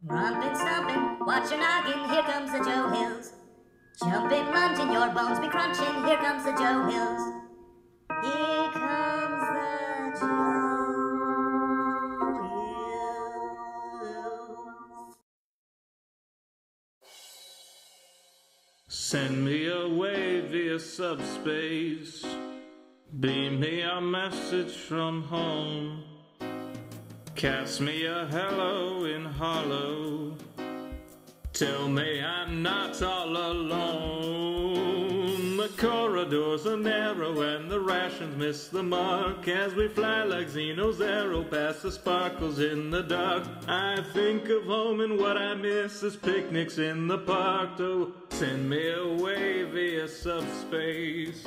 Romping, stomping, watch your noggin, here comes the Joe Hills. Jumping, lunging, your bones be crunching, here comes the Joe Hills. Here comes the Joe Hills. Send me away via subspace. Beam me a message from home. Cast me a hello in hollow. Tell me I'm not all alone. The corridors are narrow and the rations miss the mark as we fly like Xeno's arrow past the sparkles in the dark. I think of home and what I miss is picnics in the park. Oh, send me away via subspace.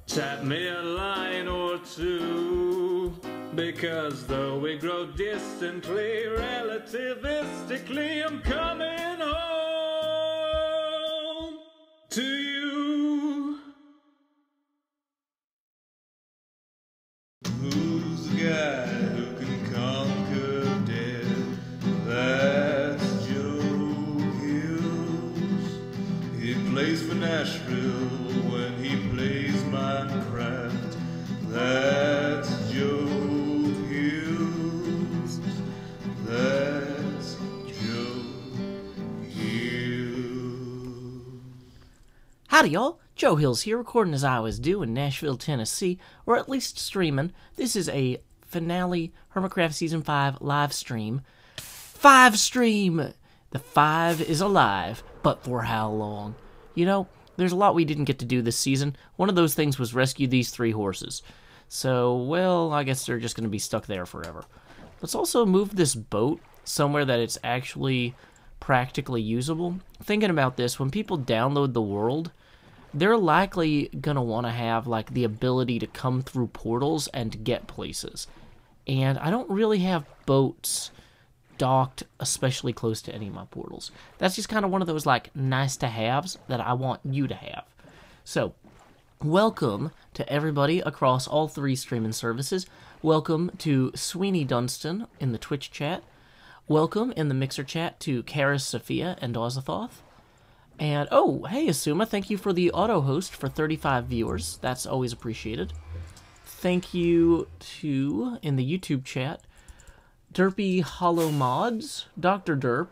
Tap me a line or two, because though we grow distantly, relativistically, I'm coming home to you. Who's the guy who can conquer death? That's Joe Hills. He plays for Nashville when he plays Minecraft. That's Joe Hills. That's Joe Hills. Howdy y'all, Joe Hills here, recording as I always do in Nashville, Tennessee, or at least streaming. This is a finale Hermitcraft Season 5 live stream. 5 stream! The 5 is alive, but for how long? You know, there's a lot we didn't get to do this season. One of those things was rescue these 3 horses. So, well, I guess they're just going to be stuck there forever. Let's also move this boat somewhere that it's actually practically usable. Thinking about this, when people download the world, they're likely going to want to have, like, the ability to come through portals and get places. And I don't really have boats docked especially close to any of my portals. That's just kind of one of those, like, nice-to-haves that I want you to have. So, welcome to everybody across all 3 streaming services. Welcome to Sweeney Dunstan in the Twitch chat. Welcome in the Mixer chat to Karis, Sophia, and Ozathoth. And, oh, hey, Asuma, thank you for the auto-host for 35 viewers. That's always appreciated. Thank you to, in the YouTube chat, Derpy Hollow Mods, Dr. Derp,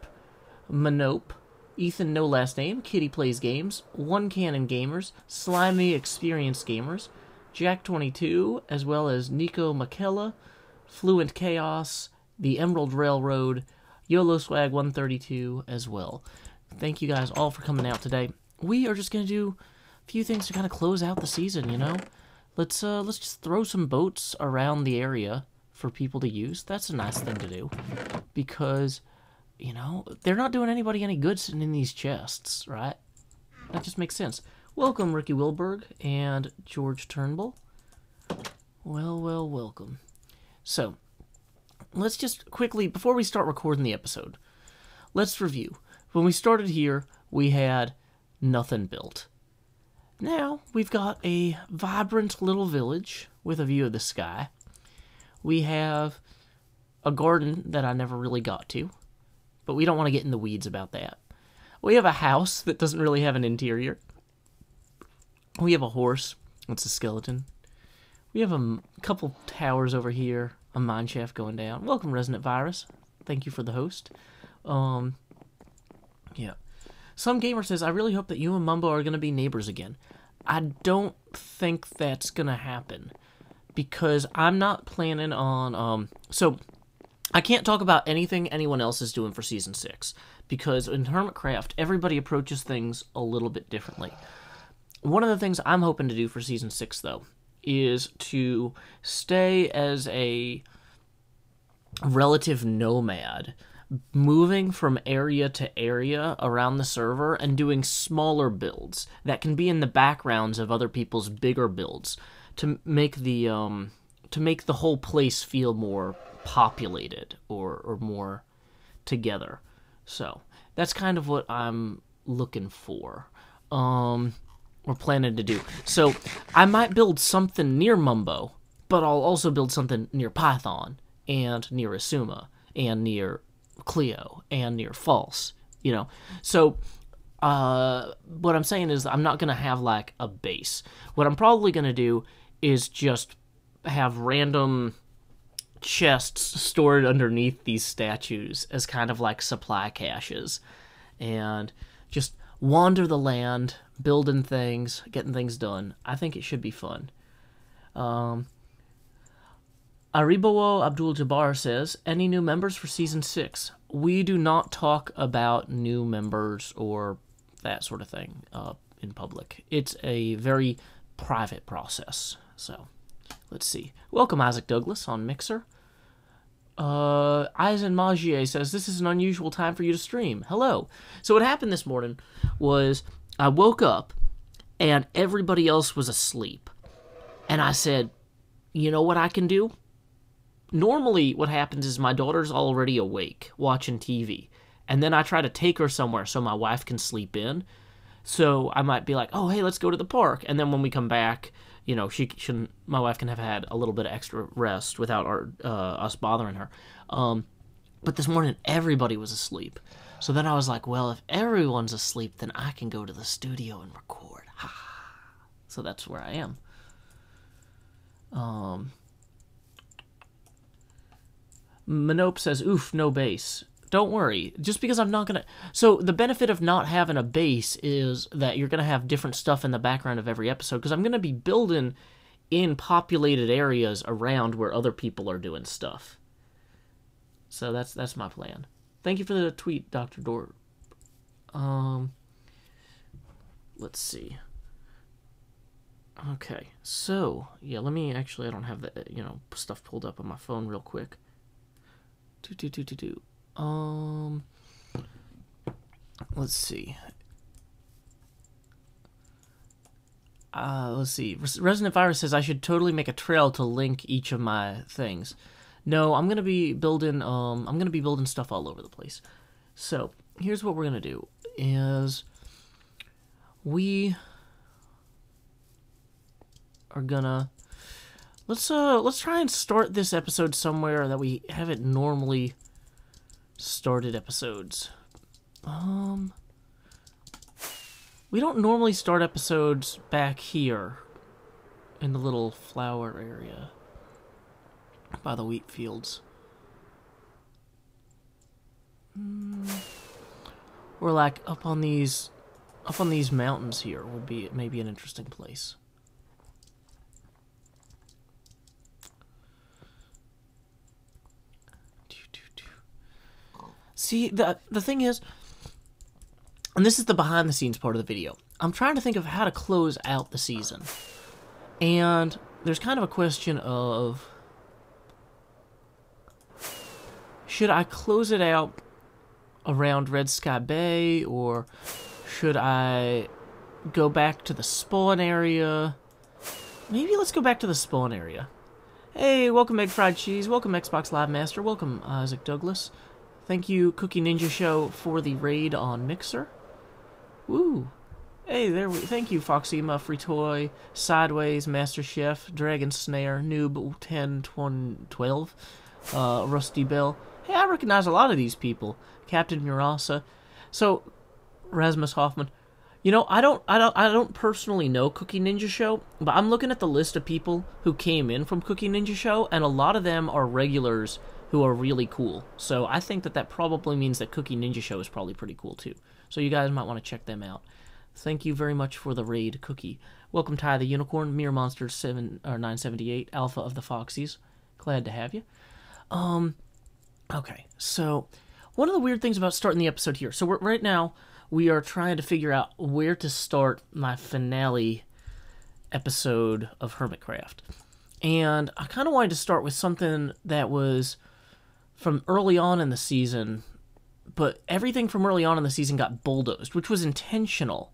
Manope, Ethan No Last Name, Kitty Plays Games, One Cannon Gamers, Slimy Experience Gamers, Jack22, as well as Nico McKella, Fluent Chaos, The Emerald Railroad, YOLO Swag 132 as well. Thank you guys all for coming out today. We are just going to do a few things to kind of close out the season, you know? Let's just throw some boats around the area for people to use. That's a nice thing to do, because, you know, they're not doing anybody any good sitting in these chests, right? That just makes sense. Welcome, Ricky Wilberg and George Turnbull. Well, welcome. So, let's just quickly, before we start recording the episode, let's review. When we started here, we had nothing built. Now, we've got a vibrant little village with a view of the sky. We have a garden that I never really got to, but we don't want to get in the weeds about that. We have a house that doesn't really have an interior. We have a horse. It's a skeleton. We have a couple towers over here, a mineshaft going down. Welcome, Resonant Virus. Thank you for the host. Yeah. Some gamer says, I really hope that you and Mumbo are going to be neighbors again. I don't think that's going to happen, because I'm not planning on, so I can't talk about anything anyone else is doing for Season 6, because in Hermitcraft, everybody approaches things a little bit differently. One of the things I'm hoping to do for Season 6, though, is to stay as a relative nomad, moving from area to area around the server and doing smaller builds that can be in the backgrounds of other people's bigger builds to make the whole place feel more populated or more together. So that's kind of what I'm looking for. We're planning to do. So I might build something near Mumbo, but I'll also build something near Python and near Asuma and near Cleo and near false, you know. So what I'm saying is I'm not going to have like a base. What I'm probably going to do is just have random chests stored underneath these statues as kind of like supply caches, and just wander the land, building things, getting things done. I think it should be fun. Aribowo Abdul-Jabbar says, any new members for Season 6? We do not talk about new members or that sort of thing in public. It's a very private process. So, let's see. Welcome, Isaac Douglas on Mixer. Eisen Magier says, this is an unusual time for you to stream. Hello. So what happened this morning was I woke up and everybody else was asleep. And I said, you know what I can do? Normally what happens is my daughter's already awake watching TV. And then I try to take her somewhere so my wife can sleep in. So I might be like, oh, hey, let's go to the park. And then when we come back, you know, my wife can have had a little bit of extra rest without us bothering her. But this morning, everybody was asleep. So then I was like, well, if everyone's asleep, then I can go to the studio and record. So that's where I am. Manope says, oof, no bass. Don't worry, just because I'm not going to... So the benefit of not having a base is that you're going to have different stuff in the background of every episode, because I'm going to be building in populated areas around where other people are doing stuff. So that's my plan. Thank you for the tweet, Dr. Dort. Let's see. Okay, so, yeah, let me actually... I don't have the, stuff pulled up on my phone real quick. Let's see. Let's see. Resident Virus says I should totally make a trail to link each of my things. No, I'm gonna be building. I'm gonna be building stuff all over the place. So here's what we're gonna do: is we are gonna let's try and start this episode somewhere that we haven't normally started episodes. We don't normally start episodes back here in the little flower area by the wheat fields. Or like up on these mountains here would be maybe an interesting place. See, the thing is, and this is the behind-the-scenes part of the video, I'm trying to think of how to close out the season. And there's kind of a question of, should I close it out around Red Sky Bay, or should I go back to the spawn area? Maybe let's go back to the spawn area. Hey, welcome Egg Fried Cheese, welcome Xbox Live Master, welcome Isaac Douglas. Thank you, Cookie Ninja Show, for the raid on Mixer. Woo! Hey, thank you, Foxema, Free Toy, Sideways, Master Chef, Dragon Snare, Noob 1012, Rusty Bell. Hey, I recognize a lot of these people. Captain Murasa. So, Rasmus Hoffman. You know, I don't personally know Cookie Ninja Show, but I'm looking at the list of people who came in from Cookie Ninja Show, and a lot of them are regulars who are really cool. So I think that probably means that Cookie Ninja Show is probably pretty cool too. So you guys might want to check them out. Thank you very much for the raid, Cookie. Welcome, Ty the Unicorn, Mirror Monster 978, Alpha of the Foxies. Glad to have you. Okay, so one of the weird things about starting the episode here. So right now we are trying to figure out where to start my finale episode of Hermitcraft. And I kind of wanted to start with something that was from early on in the season, but everything from early on in the season got bulldozed, which was intentional.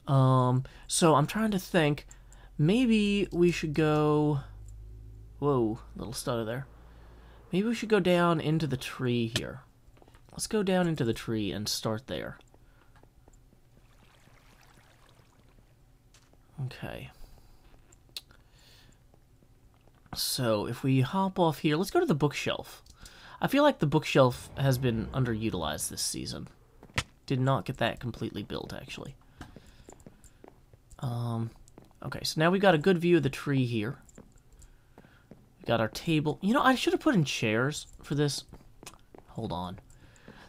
So I'm trying to think, maybe we should go... Whoa, little stutter there. Maybe we should go down into the tree here. Let's go down into the tree and start there. Okay. So, if we hop off here, let's go to the bookshelf. I feel like the bookshelf has been underutilized this season. Did not get that completely built, actually. Okay, so now we've got a good view of the tree here. We've got our table. You know, I should have put in chairs for this. Hold on.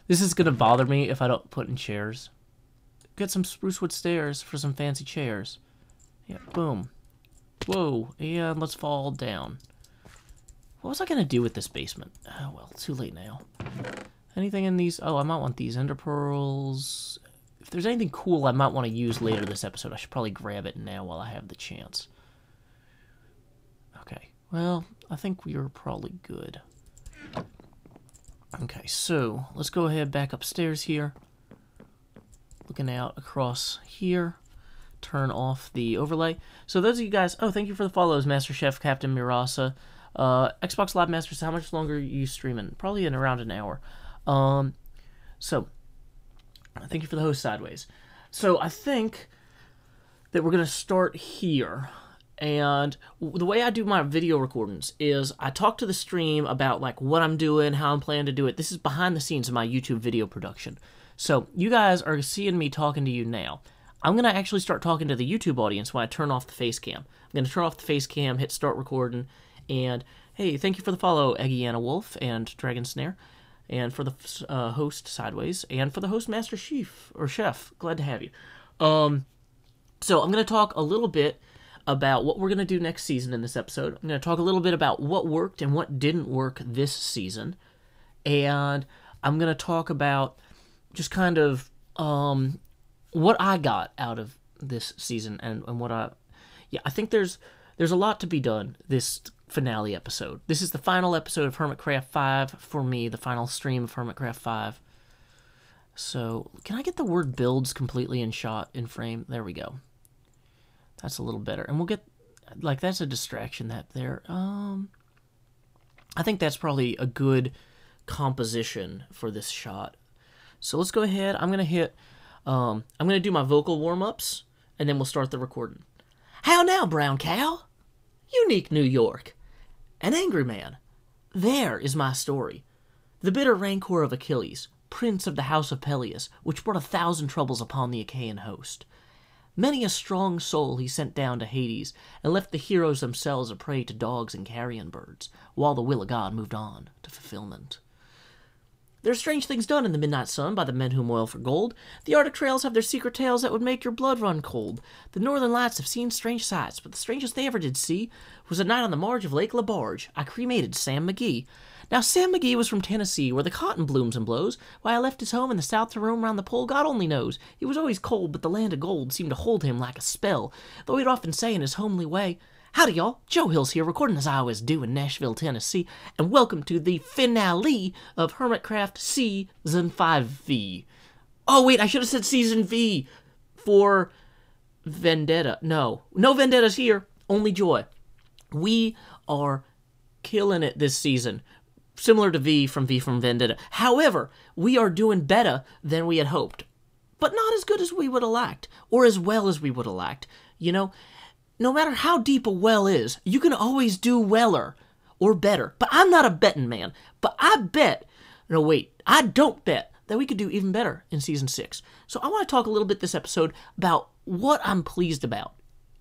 This is going to bother me if I don't put in chairs. Get some spruce wood stairs for some fancy chairs. Yeah, boom. Whoa, and let's fall down. What was I going to do with this basement? Oh, well, too late now. Anything in these? Oh, I might want these ender pearls. If there's anything cool I might want to use later this episode, I should probably grab it now while I have the chance. Okay, well, I think we are probably good. Okay, so let's go ahead back upstairs here. Looking out across here. Turn off the overlay. So those of you guys, oh, thank you for the follows, Master Chef, Captain Mirasa. Xbox Live Masters, how much longer are you streaming? Probably in around an hour. So, thank you for the host, Sideways. So, I think that we're going to start here. And the way I do my video recordings is I talk to the stream about, like, what I'm doing, how I'm planning to do it. This is behind the scenes of my YouTube video production. So, you guys are seeing me talking to you now. I'm going to actually start talking to the YouTube audience when I turn off the face cam. I'm going to turn off the face cam, hit start recording, and, hey, thank you for the follow, Eggiana Wolf and Dragon Snare, and for the host, Sideways, and for the host, Master Chief, or Chef. Glad to have you. So I'm going to talk a little bit about what we're going to do next season in this episode. I'm going to talk a little bit about what worked and what didn't work this season, and I'm going to talk about just kind of what I got out of this season and what I think there's a lot to be done this finale episode. This is the final episode of Hermitcraft 5 for me, the final stream of Hermitcraft 5. So, can I get the word builds completely in shot, in frame? There we go. That's a little better. And we'll get, like, that's a distraction that there. I think that's probably a good composition for this shot. So let's go ahead. I'm going to hit, I'm going to do my vocal warm-ups, and then we'll start the recording. How now, brown cow? Unique New York. An angry man. There is my story. The bitter rancor of Achilles, prince of the house of Peleus, which brought 1,000 troubles upon the Achaean host. Many a strong soul he sent down to Hades, and left the heroes themselves a prey to dogs and carrion birds, while the will of God moved on to fulfillment. There are strange things done in the midnight sun by the men who moil for gold. The Arctic trails have their secret tales that would make your blood run cold. The northern lights have seen strange sights, but the strangest they ever did see was a night on the marge of Lake LaBarge. I cremated Sam McGee. Now, Sam McGee was from Tennessee, where the cotton blooms and blows. Why I left his home in the south to roam round the pole, God only knows. He was always cold, but the land of gold seemed to hold him like a spell, though he'd often say in his homely way, "Howdy, y'all. Joe Hill's here, recording as I always do in Nashville, Tennessee, and welcome to the finale of Hermitcraft Season 5V. Oh, wait, I should have said Season V for Vendetta. No Vendettas here, only joy. We are killing it this season, similar to V from Vendetta. However, we are doing better than we had hoped, but not as good as we would have liked, or as well as we would have liked. You know, no matter how deep a well is, you can always do weller or better. But I'm not a betting man. But I don't bet that we could do even better in Season 6. So I want to talk a little bit this episode about what I'm pleased about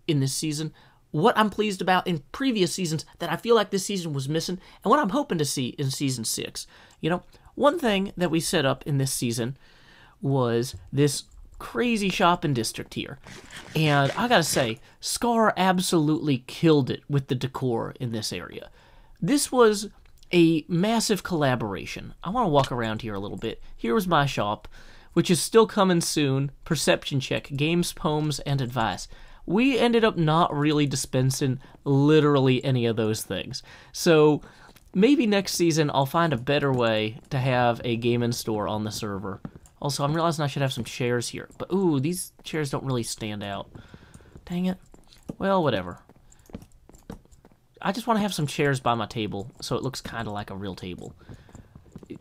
in this season, what I'm pleased about in previous seasons that I feel like this season was missing, and what I'm hoping to see in Season 6. You know, one thing that we set up in this season was this crazy shopping district here. And I gotta say, Scar absolutely killed it with the decor in this area. This was a massive collaboration. I want to walk around here a little bit. Here was my shop, which is still coming soon. Perception check, games, poems, and advice. We ended up not really dispensing literally any of those things. So maybe next season I'll find a better way to have a gaming store on the server. Also, I'm realizing I should have some chairs here. But, ooh, these chairs don't really stand out. Dang it. Well, whatever. I just want to have some chairs by my table so it looks kind of like a real table.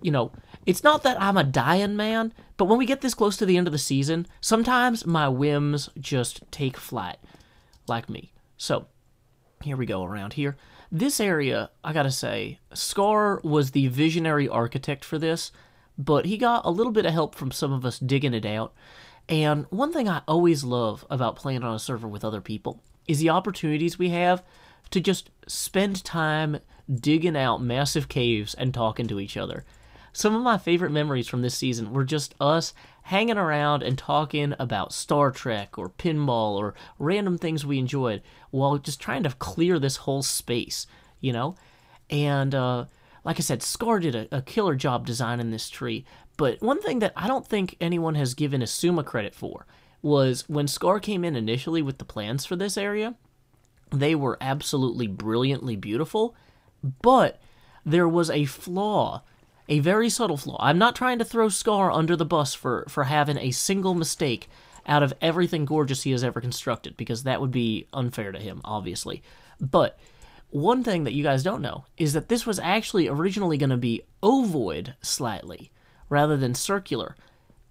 You know, it's not that I'm a dying man, but when we get this close to the end of the season, sometimes my whims just take flight, like me. So, here we go around here. this area, I gotta say, Scar was the visionary architect for this, but he got a little bit of help from some of us digging it out. And one thing I always love about playing on a server with other people is the opportunities we have to just spend time digging out massive caves and talking to each other. Some of my favorite memories from this season were just us hanging around and talking about Star Trek or pinball or random things we enjoyed while just trying to clear this whole space, you know? And like I said, Scar did a killer job designing this tree, but one thing that I don't think anyone has given Asuma credit for was when Scar came in initially with the plans for this area, they were absolutely brilliantly beautiful, but there was a flaw, a very subtle flaw. I'm not trying to throw Scar under the bus for having a single mistake out of everything gorgeous he has ever constructed, because that would be unfair to him, obviously. But one thing that you guys don't know is that this was actually originally going to be ovoid slightly, rather than circular.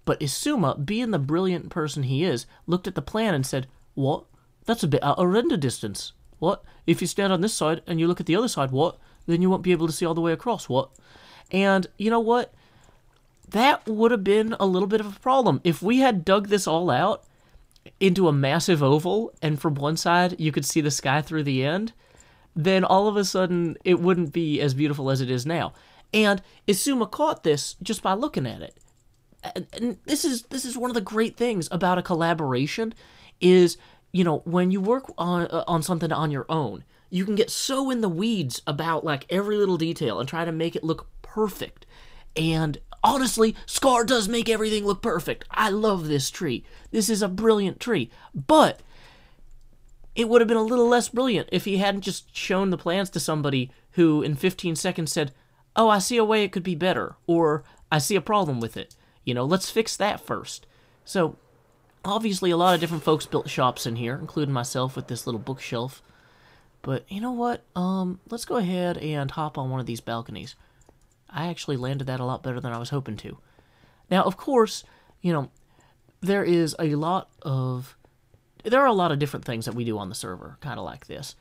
But Asuma, being the brilliant person he is, looked at the plan and said, "What? That's a bit out of render distance. What? If you stand on this side and you look at the other side, what? Then you won't be able to see all the way across, what?" And you know what? That would have been a little bit of a problem. If we had dug this all out into a massive oval, and from one side you could see the sky through the end, then all of a sudden it wouldn't be as beautiful as it is now. And Asuma caught this just by looking at it. And this is one of the great things about a collaboration is, you know, when you work on something on your own, you can get so in the weeds about like every little detail and try to make it look perfect. And honestly, Scar does make everything look perfect. I love this tree. This is a brilliant tree. But it would have been a little less brilliant if he hadn't just shown the plans to somebody who in 15 seconds said, "Oh, I see a way it could be better," or "I see a problem with it. You know, let's fix that first." So obviously a lot of different folks built shops in here, including myself with this little bookshelf. But you know what? Let's go ahead and hop on one of these balconies. I actually landed that a lot better than I was hoping to. Now, of course, you know, there are a lot of different things that we do on the server, kind of like this.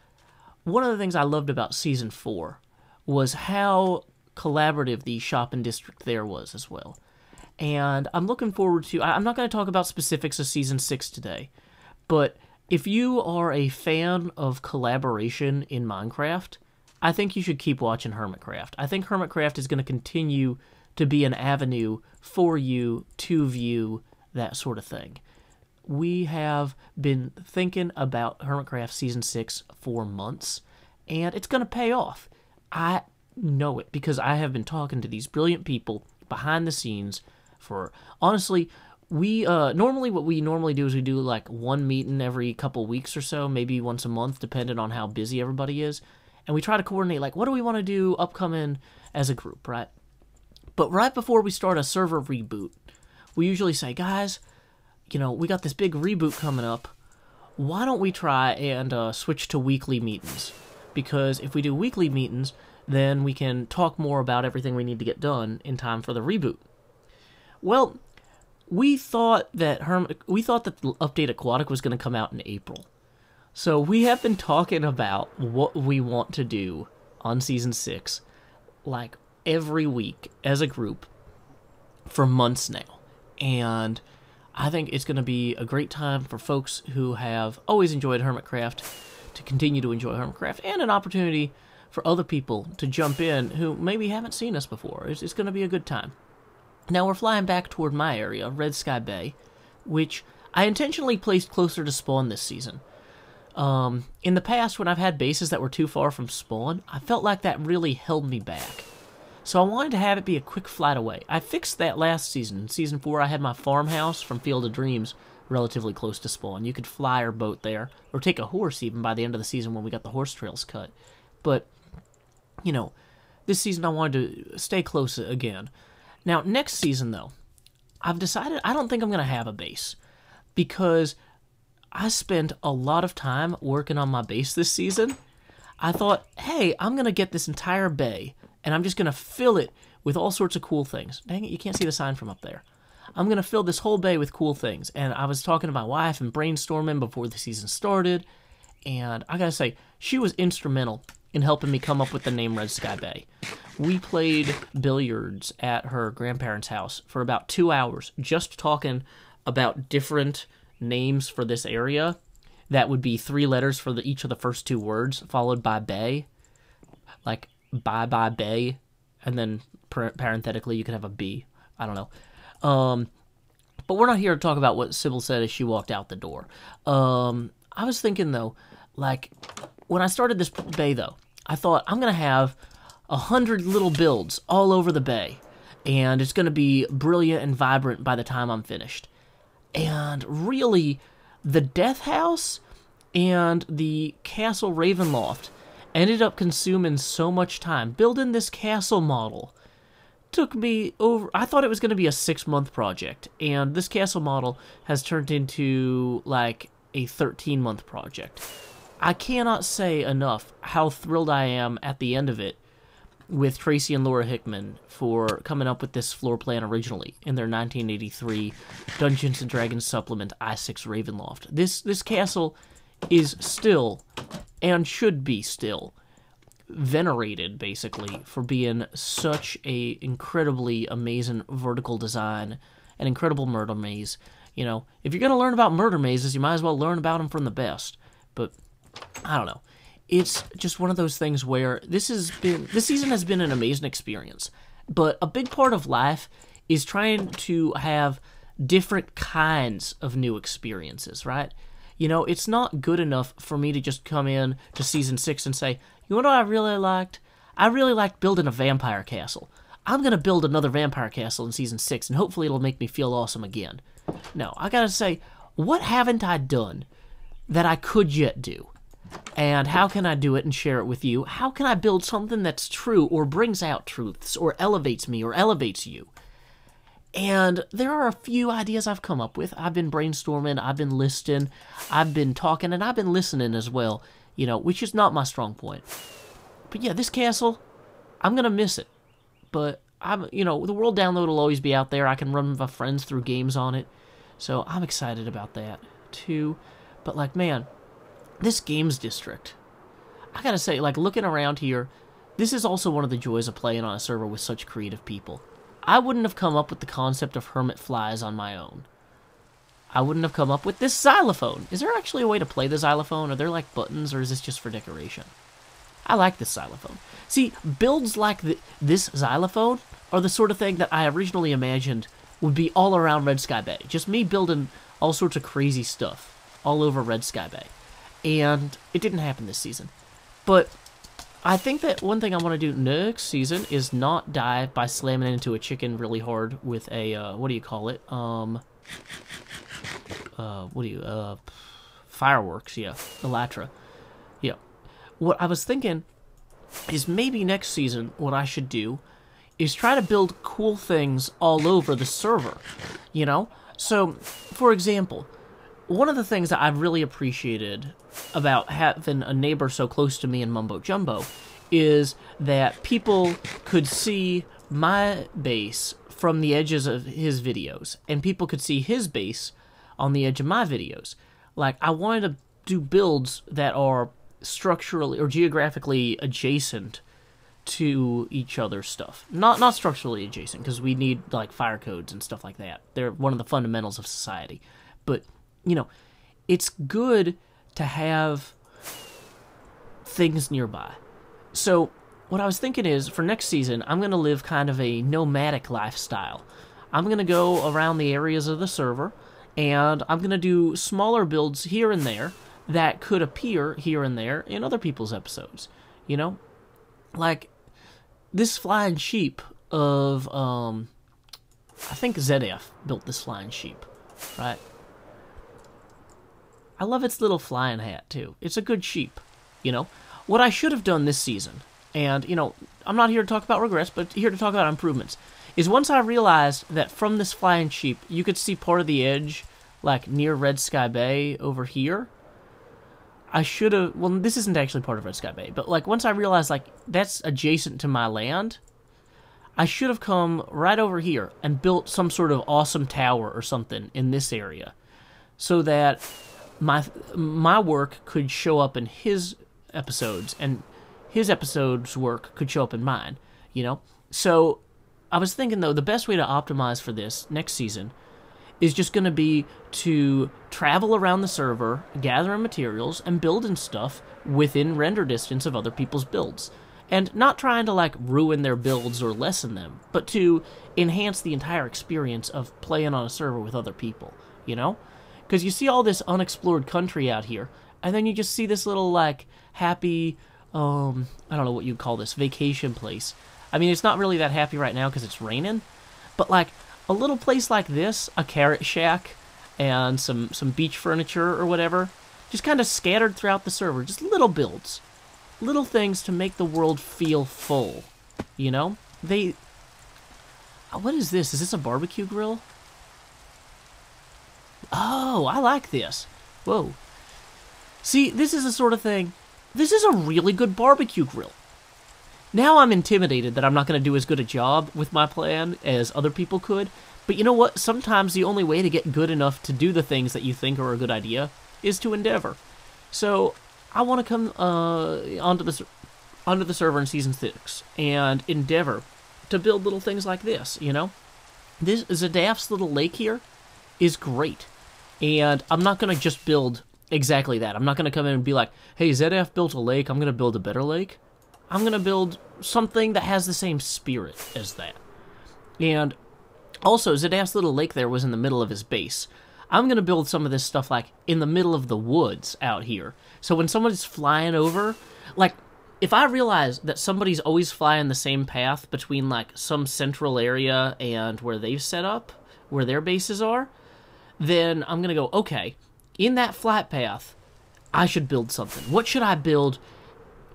One of the things I loved about Season 4 was how collaborative the shopping district there was as well. And I'm looking forward to... I'm not going to talk about specifics of Season 6 today, but if you are a fan of collaboration in Minecraft, I think you should keep watching Hermitcraft. I think Hermitcraft is going to continue to be an avenue for you to view that sort of thing. We have been thinking about Hermitcraft Season 6 for months, and it's going to pay off. I know it, because I have been talking to these brilliant people behind the scenes for... Honestly, normally what we normally do is we do like one meeting every couple weeks or so, maybe once a month, depending on how busy everybody is. And we try to coordinate, like, what do we want to do upcoming as a group, right? But right before we start a server reboot, we usually say, guys, you know, we got this big reboot coming up. Why don't we try and switch to weekly meetings? Because if we do weekly meetings, then we can talk more about everything we need to get done in time for the reboot. Well, we thought that the update Aquatic was going to come out in April. So we have been talking about what we want to do on Season 6, like, every week as a group for months now. And I think it's going to be a great time for folks who have always enjoyed Hermitcraft to continue to enjoy Hermitcraft, and an opportunity for other people to jump in who maybe haven't seen us before. It's going to be a good time. Now we're flying back toward my area, Red Sky Bay, which I intentionally placed closer to spawn this season. In the past, when I've had bases that were too far from spawn, I felt like that really held me back. So I wanted to have it be a quick flight away. I fixed that last season. In Season 4, I had my farmhouse from Field of Dreams relatively close to spawn. You could fly or boat there, or take a horse even by the end of the season when we got the horse trails cut. But, you know, this season I wanted to stay close again. Now, next season, though, I've decided I don't think I'm going to have a base, because I spent a lot of time working on my base this season. I thought, hey, I'm going to get this entire bay, and I'm just going to fill it with all sorts of cool things. Dang it, you can't see the sign from up there. I'm going to fill this whole bay with cool things. And I was talking to my wife and brainstorming before the season started, and I got to say, she was instrumental in helping me come up with the name Red Sky Bay. We played billiards at her grandparents' house for about 2 hours, just talking about different names for this area. That would be 3 letters for each of the first 2 words, followed by bay, like bye bay, and then parenthetically you could have a B. I don't know. But we're not here to talk about what Sybil said as she walked out the door. I was thinking, though, like, when I started this bay, though, I thought I'm going to have 100 little builds all over the bay, and it's going to be brilliant and vibrant by the time I'm finished. And really, the Death House and the Castle Ravenloft ended up consuming so much time. Building this castle model took me over... I thought it was going to be a 6-month project, and this castle model has turned into, like, a 13-month project. I cannot say enough how thrilled I am at the end of it with Tracy and Laura Hickman for coming up with this floor plan originally in their 1983 Dungeons & Dragons supplement I6 Ravenloft. This castle is still, and should be still, venerated, basically, for being such a incredibly amazing vertical design, an incredible murder maze. You know, if you're going to learn about murder mazes, you might as well learn about them from the best. But, I don't know. It's just one of those things where this season has been an amazing experience. But a big part of life is trying to have different kinds of new experiences, right? You know, it's not good enough for me to just come in to Season 6 and say, you know what I really liked? I really liked building a vampire castle. I'm going to build another vampire castle in Season 6, and hopefully it'll make me feel awesome again. No, I gotta say, what haven't I done that I could yet do? And how can I do it and share it with you? How can I build something that's true or brings out truths or elevates me or elevates you? And there are a few ideas I've come up with. I've been brainstorming, I've been listing, I've been talking, and I've been listening as well, you know, which is not my strong point. But yeah, this castle, I'm gonna miss it. But you know, the world download will always be out there. I can run my friends through games on it. So I'm excited about that too. But like, man, this games district, I gotta say, like, looking around here, this is also one of the joys of playing on a server with such creative people. I wouldn't have come up with the concept of hermit flies on my own. I wouldn't have come up with this xylophone. Is there actually a way to play the xylophone? Are there, like, buttons, or is this just for decoration? I like this xylophone. See, builds like this xylophone are the sort of thing that I originally imagined would be all around Red Sky Bay. Just me building all sorts of crazy stuff all over Red Sky Bay. And it didn't happen this season. But I think that one thing I want to do next season is not die by slamming into a chicken really hard with a, what do you call it? Fireworks, yeah. Elytra. Yeah. What I was thinking is maybe next season what I should do is try to build cool things all over the server, you know? So, for example, one of the things that I've really appreciated about having a neighbor so close to me in Mumbo Jumbo is that people could see my base from the edges of his videos, and people could see his base on the edge of my videos. Like, I wanted to do builds that are structurally or geographically adjacent to each other's stuff. Not structurally adjacent, because we need, like, fire codes and stuff like that. They're one of the fundamentals of society. But, you know, it's good to have things nearby. So, what I was thinking is, for next season, I'm going to live kind of a nomadic lifestyle. I'm going to go around the areas of the server, and I'm going to do smaller builds here and there that could appear here and there in other people's episodes. You know? Like, this flying sheep of, I think ZF built this flying sheep, right? I love its little flying hat, too. It's a good sheep, you know? What I should have done this season, and, you know, I'm not here to talk about regrets, but here to talk about improvements, is once I realized that from this flying sheep, you could see part of the edge, like, near Red Sky Bay over here. I should have, well, this isn't actually part of Red Sky Bay, but, like, once I realized, like, that's adjacent to my land, I should have come right over here and built some sort of awesome tower or something in this area, so that my work could show up in his episodes, and his episode's work could show up in mine, you know? So I was thinking, though, the best way to optimize for this next season is just going to be to travel around the server, gathering materials, and building stuff within render distance of other people's builds. And not trying to, like, ruin their builds or lessen them, but to enhance the entire experience of playing on a server with other people, you know? Because you see all this unexplored country out here, and then you just see this little, like, happy, I don't know what you'd call this, vacation place. I mean, it's not really that happy right now because it's raining, but, like, a little place like this, a carrot shack, and some beach furniture or whatever, just kind of scattered throughout the server, just little builds. Little things to make the world feel full, you know? What is this? Is this a barbecue grill? Oh, I like this. Whoa. See, this is the sort of thing, this is a really good barbecue grill. Now I'm intimidated that I'm not going to do as good a job with my plan as other people could, but you know what? Sometimes the only way to get good enough to do the things that you think are a good idea is to endeavor. So I want to come onto the server in Season 6 and endeavor to build little things like this, you know? This Zadaf's little lake here is great, and I'm not going to just build exactly that. I'm not going to come in and be like, hey, Zadaf built a lake, I'm going to build a better lake. I'm going to build something that has the same spirit as that. And also, Zadaf's little lake there was in the middle of his base. I'm going to build some of this stuff, like, in the middle of the woods out here. So when somebody's flying over, like, if I realize that somebody's always flying the same path between, like, some central area and where they've set up, where their bases are, then I'm going to go, okay, in that flight path, I should build something. What should I build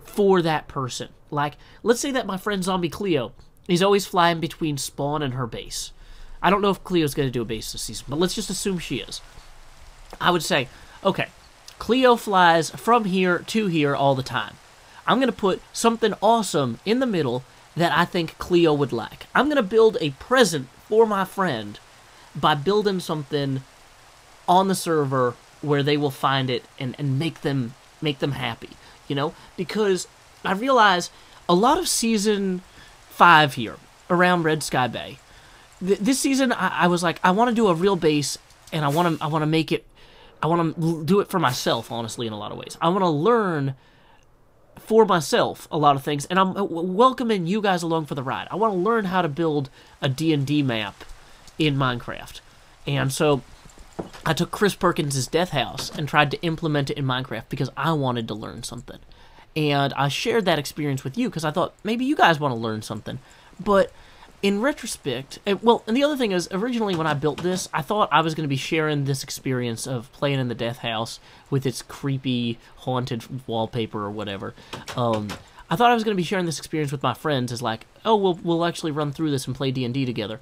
for that person? Like, let's say that my friend Zombie Cleo is always flying between spawn and her base. I don't know if Cleo's going to do a base this season, but let's just assume she is. I would say, okay, Cleo flies from here to here all the time. I'm going to put something awesome in the middle that I think Cleo would like. I'm going to build a present for my friend by building something on the server where they will find it and make them happy, you know? Because I realize a lot of Season 5 here, around Red Sky Bay, this season I was like, I want to do a real base, and I want to make it, I want to do it for myself, honestly, in a lot of ways. I want to learn for myself a lot of things, and I'm welcoming you guys along for the ride. I want to learn how to build a D&D map in Minecraft. And so I took Chris Perkins' Death House and tried to implement it in Minecraft because I wanted to learn something. And I shared that experience with you because I thought maybe you guys want to learn something. But in retrospect, and the other thing is, originally when I built this, I thought I was going to be sharing this experience of playing in the Death House with its creepy, haunted wallpaper or whatever. I thought I was going to be sharing this experience with my friends as like, oh, we'll actually run through this and play D&D together.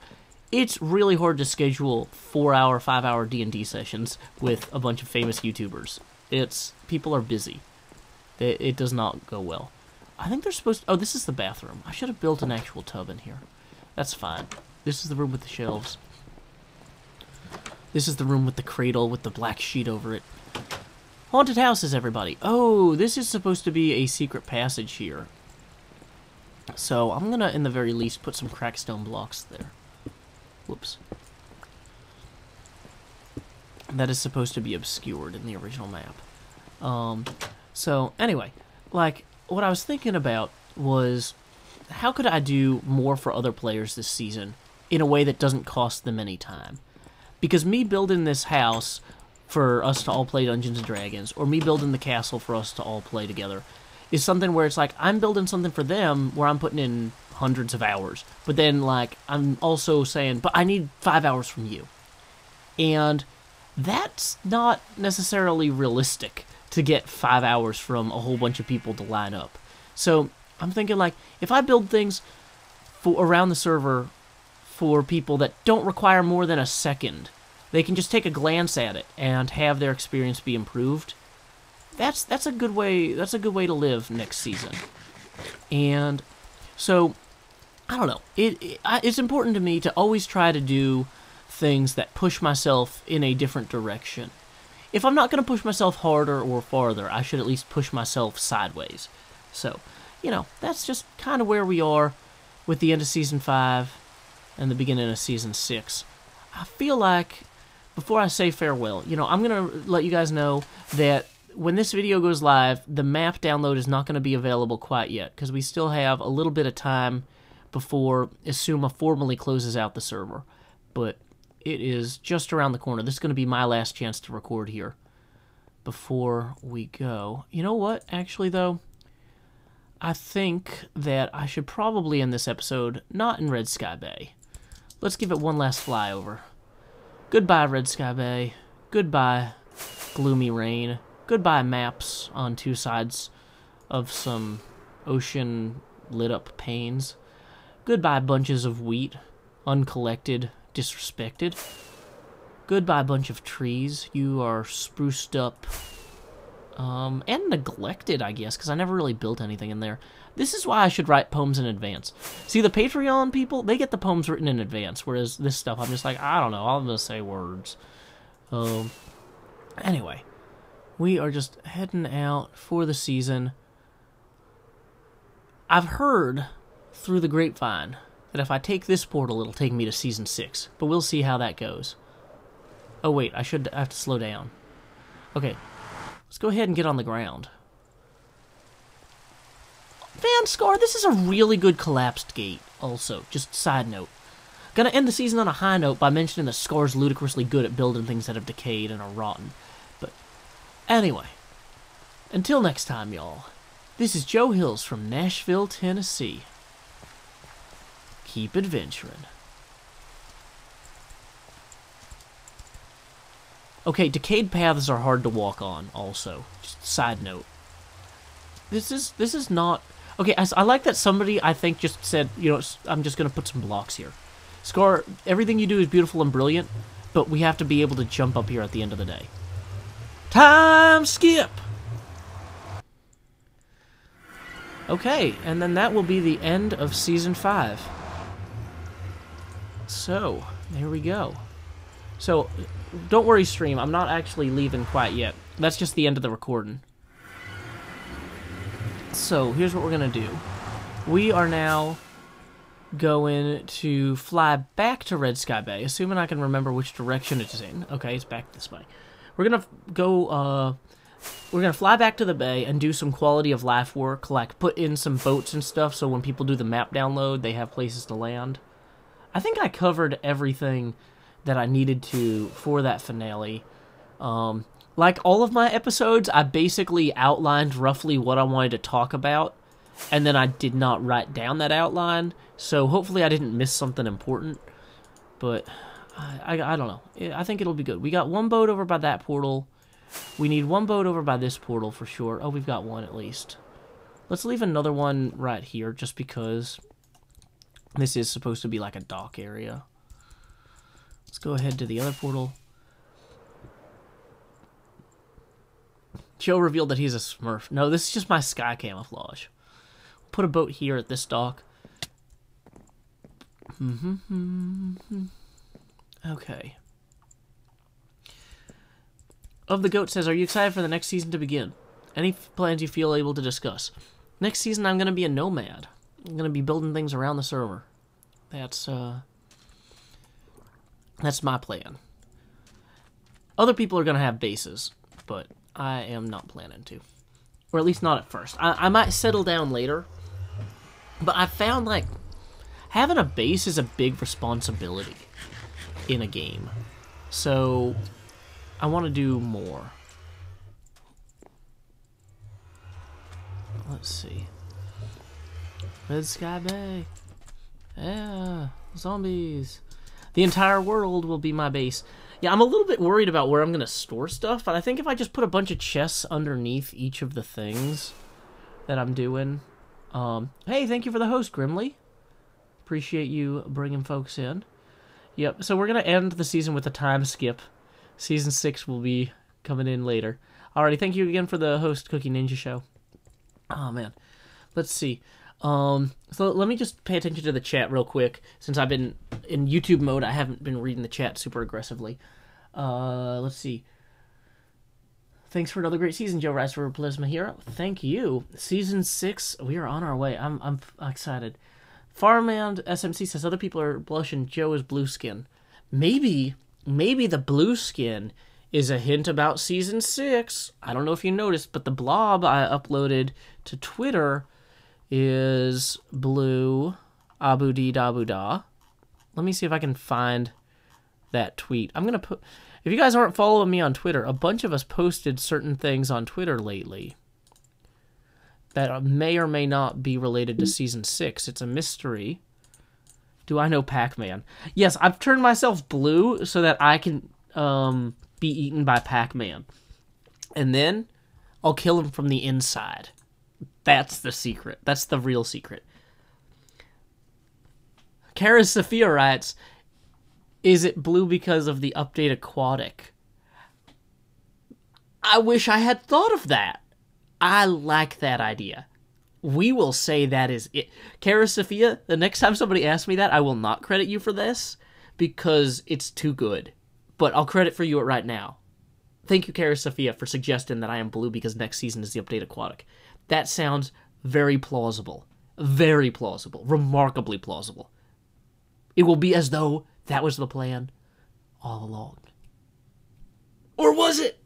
It's really hard to schedule 4-hour, 5-hour D&D sessions with a bunch of famous YouTubers. People are busy. It does not go well. I think they're supposed to... Oh, this is the bathroom. I should have built an actual tub in here. That's fine. This is the room with the shelves. This is the room with the cradle with the black sheet over it. Haunted houses, everybody. Oh, this is supposed to be a secret passage here. So I'm going to, in the very least, put some cracked stone blocks there. Whoops. That is supposed to be obscured in the original map. So, anyway, like, what I was thinking about was, how could I do more for other players this season in a way that doesn't cost them any time? Because me building this house for us to all play Dungeons & Dragons, or me building the castle for us to all play together, is something where it's like, I'm building something for them where I'm putting in hundreds of hours. But then, like, I'm also saying, but I need 5 hours from you. And that's not necessarily realistic to get 5 hours from a whole bunch of people to line up. So I'm thinking, like, if I build things around the server for people that don't require more than a second, they can just take a glance at it and have their experience be improved. That's a good way. That's a good way to live next season. And so, I don't know. It's important to me to always try to do things that push myself in a different direction. If I'm not going to push myself harder or farther, I should at least push myself sideways. So, you know, that's just kind of where we are with the end of Season 5 and the beginning of Season 6. I feel like, before I say farewell, you know, I'm going to let you guys know that when this video goes live, the map download is not going to be available quite yet, because we still have a little bit of time before Asuma formally closes out the server. But it is just around the corner. This is going to be my last chance to record here before we go. You know what, actually, though? I think that I should probably end this episode not in Red Sky Bay. Let's give it one last flyover. Goodbye, Red Sky Bay. Goodbye, Gloomy Rain. Goodbye, maps on two sides of some ocean lit-up panes. Goodbye, bunches of wheat, uncollected, disrespected. Goodbye, bunch of trees. You are spruced up. And neglected, I guess, because I never really built anything in there. This is why I should write poems in advance. See, the Patreon people, they get the poems written in advance, whereas this stuff, I'm just like, I don't know, I'm gonna say words. Anyway, we are just heading out for the season. I've heard through the grapevine that if I take this portal, it'll take me to Season 6, but we'll see how that goes. Oh wait, I have to slow down. Okay. Let's go ahead and get on the ground. Van Scar, this is a really good collapsed gate, also. Just side note. Gonna end the season on a high note by mentioning that Scar's ludicrously good at building things that have decayed and are rotten. But, anyway. Until next time, y'all. This is Joe Hills from Nashville, Tennessee. Keep adventuring. Okay, decayed paths are hard to walk on, also. Just side note. This is not... Okay, I like that somebody, I think, just said, you know, I'm just going to put some blocks here. Scar, everything you do is beautiful and brilliant, but we have to be able to jump up here at the end of the day. Time skip! Okay, and then that will be the end of Season 5. So, there we go. So, don't worry, stream. I'm not actually leaving quite yet. That's just the end of the recording. So, here's what we're going to do. We are now going to fly back to Red Sky Bay, assuming I can remember which direction it's in. Okay, it's back this way. We're going to go, we're going to fly back to the bay and do some quality of life work, like put in some boats and stuff, so when people do the map download, they have places to land. I think I covered everything that I needed to for that finale. Like all of my episodes, I basically outlined roughly what I wanted to talk about, and then I did not write down that outline, so hopefully I didn't miss something important, but I don't know. I think it'll be good. We got one boat over by that portal. We need one boat over by this portal for sure. Oh, we've got one at least. Let's leave another one right here, just because this is supposed to be like a dock area. Let's go ahead to the other portal. Joe revealed that he's a Smurf. No, this is just my sky camouflage. Put a boat here at this dock. Okay. Of the Goat says, are you excited for the next season to begin? Any plans you feel able to discuss? Next season, I'm going to be a nomad. I'm going to be building things around the server. That's my plan. Other people are going to have bases, but I am not planning to. Or at least not at first. I might settle down later, but I found, like, having a base is a big responsibility in a game. So, I want to do more. Let's see. Red Sky Bay. Yeah, zombies. The entire world will be my base. Yeah, I'm a little bit worried about where I'm going to store stuff, but I think if I just put a bunch of chests underneath each of the things that I'm doing. Hey, thank you for the host, Grimly. Appreciate you bringing folks in. Yep, so we're going to end the season with a time skip. Season 6 will be coming in later. Alrighty, thank you again for the host, Cookie Ninja Show. Oh, man. Let's see. So let me just pay attention to the chat real quick. Since I've been in YouTube mode, I haven't been reading the chat super aggressively. Let's see. Thanks for another great season, Joe Rice for Plasma Hero. Thank you. Season 6, we are on our way. I'm excited. Farmland SMC says other people are blushing. Joe is blue skin. Maybe the blue skin is a hint about Season 6. I don't know if you noticed, but the blob I uploaded to Twitter is blue. Abu dee dabu da. Let me see if I can find that tweet. I'm going to put... If you guys aren't following me on Twitter, a bunch of us posted certain things on Twitter lately that may or may not be related to Season 6. It's a mystery. Do I know Pac-Man? Yes, I've turned myself blue so that I can be eaten by Pac-Man. And then I'll kill him from the inside. That's the secret. That's the real secret. Kara Sophia writes... Is it blue because of the update aquatic? I wish I had thought of that. I like that idea. We will say that is it. Kara Sophia, the next time somebody asks me that, I will not credit you for this because it's too good. But I'll credit for you right now. Thank you, Kara Sophia, for suggesting that I am blue because next season is the update aquatic. That sounds very plausible. Very plausible. Remarkably plausible. It will be as though that was the plan all along. Or was it?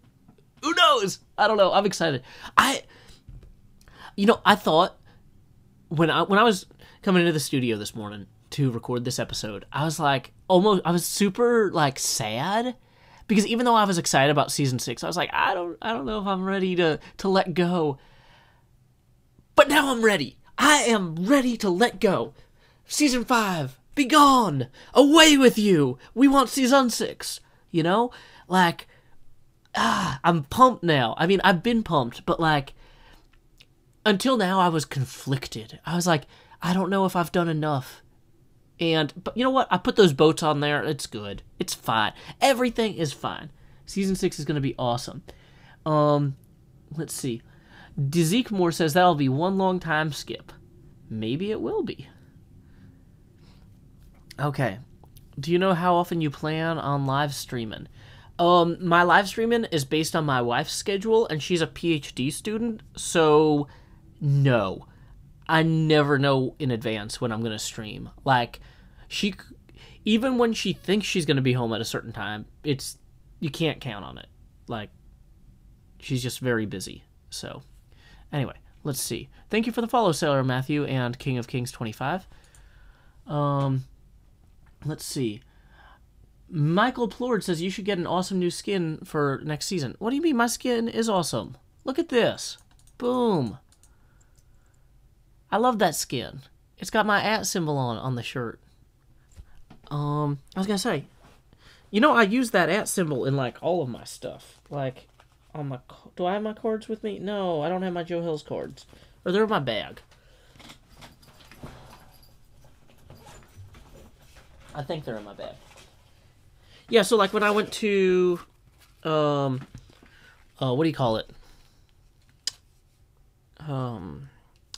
Who knows? I don't know. I'm excited. I thought when I was coming into the studio this morning to record this episode, I was like, I was super like sad because even though I was excited about Season 6, I was like, I don't know if I'm ready to let go. But now I'm ready. I am ready to let go. Season 5. Be gone! Away with you! We want Season 6! You know? Like, I'm pumped now. I mean, I've been pumped, but like, until now I was conflicted. I was like, I don't know if I've done enough. But you know what? I put those boats on there. It's good. It's fine. Everything is fine. Season 6 is going to be awesome. Let's see. Dezeke Moore says that'll be one long time skip. Maybe it will be. Okay. Do you know how often you plan on live streaming? My live streaming is based on my wife's schedule, and she's a PhD student, so no. I never know in advance when I'm going to stream. Like, even when she thinks she's going to be home at a certain time, you can't count on it. Like, she's just very busy. So, anyway, let's see. Thank you for the follow, Sailor Matthew and King of Kings 25. Let's see. Michael Plord says you should get an awesome new skin for next season. What do you mean? My skin is awesome. Look at this. Boom. I love that skin. It's got my @ symbol on the shirt. I was gonna say, I use that @ symbol in like all of my stuff. Like on my. Do I have my cards with me? No, I don't have my Joe Hills cards. Or they're in my bag. I think they're in my bag. Yeah, so like when I went to, what do you call it?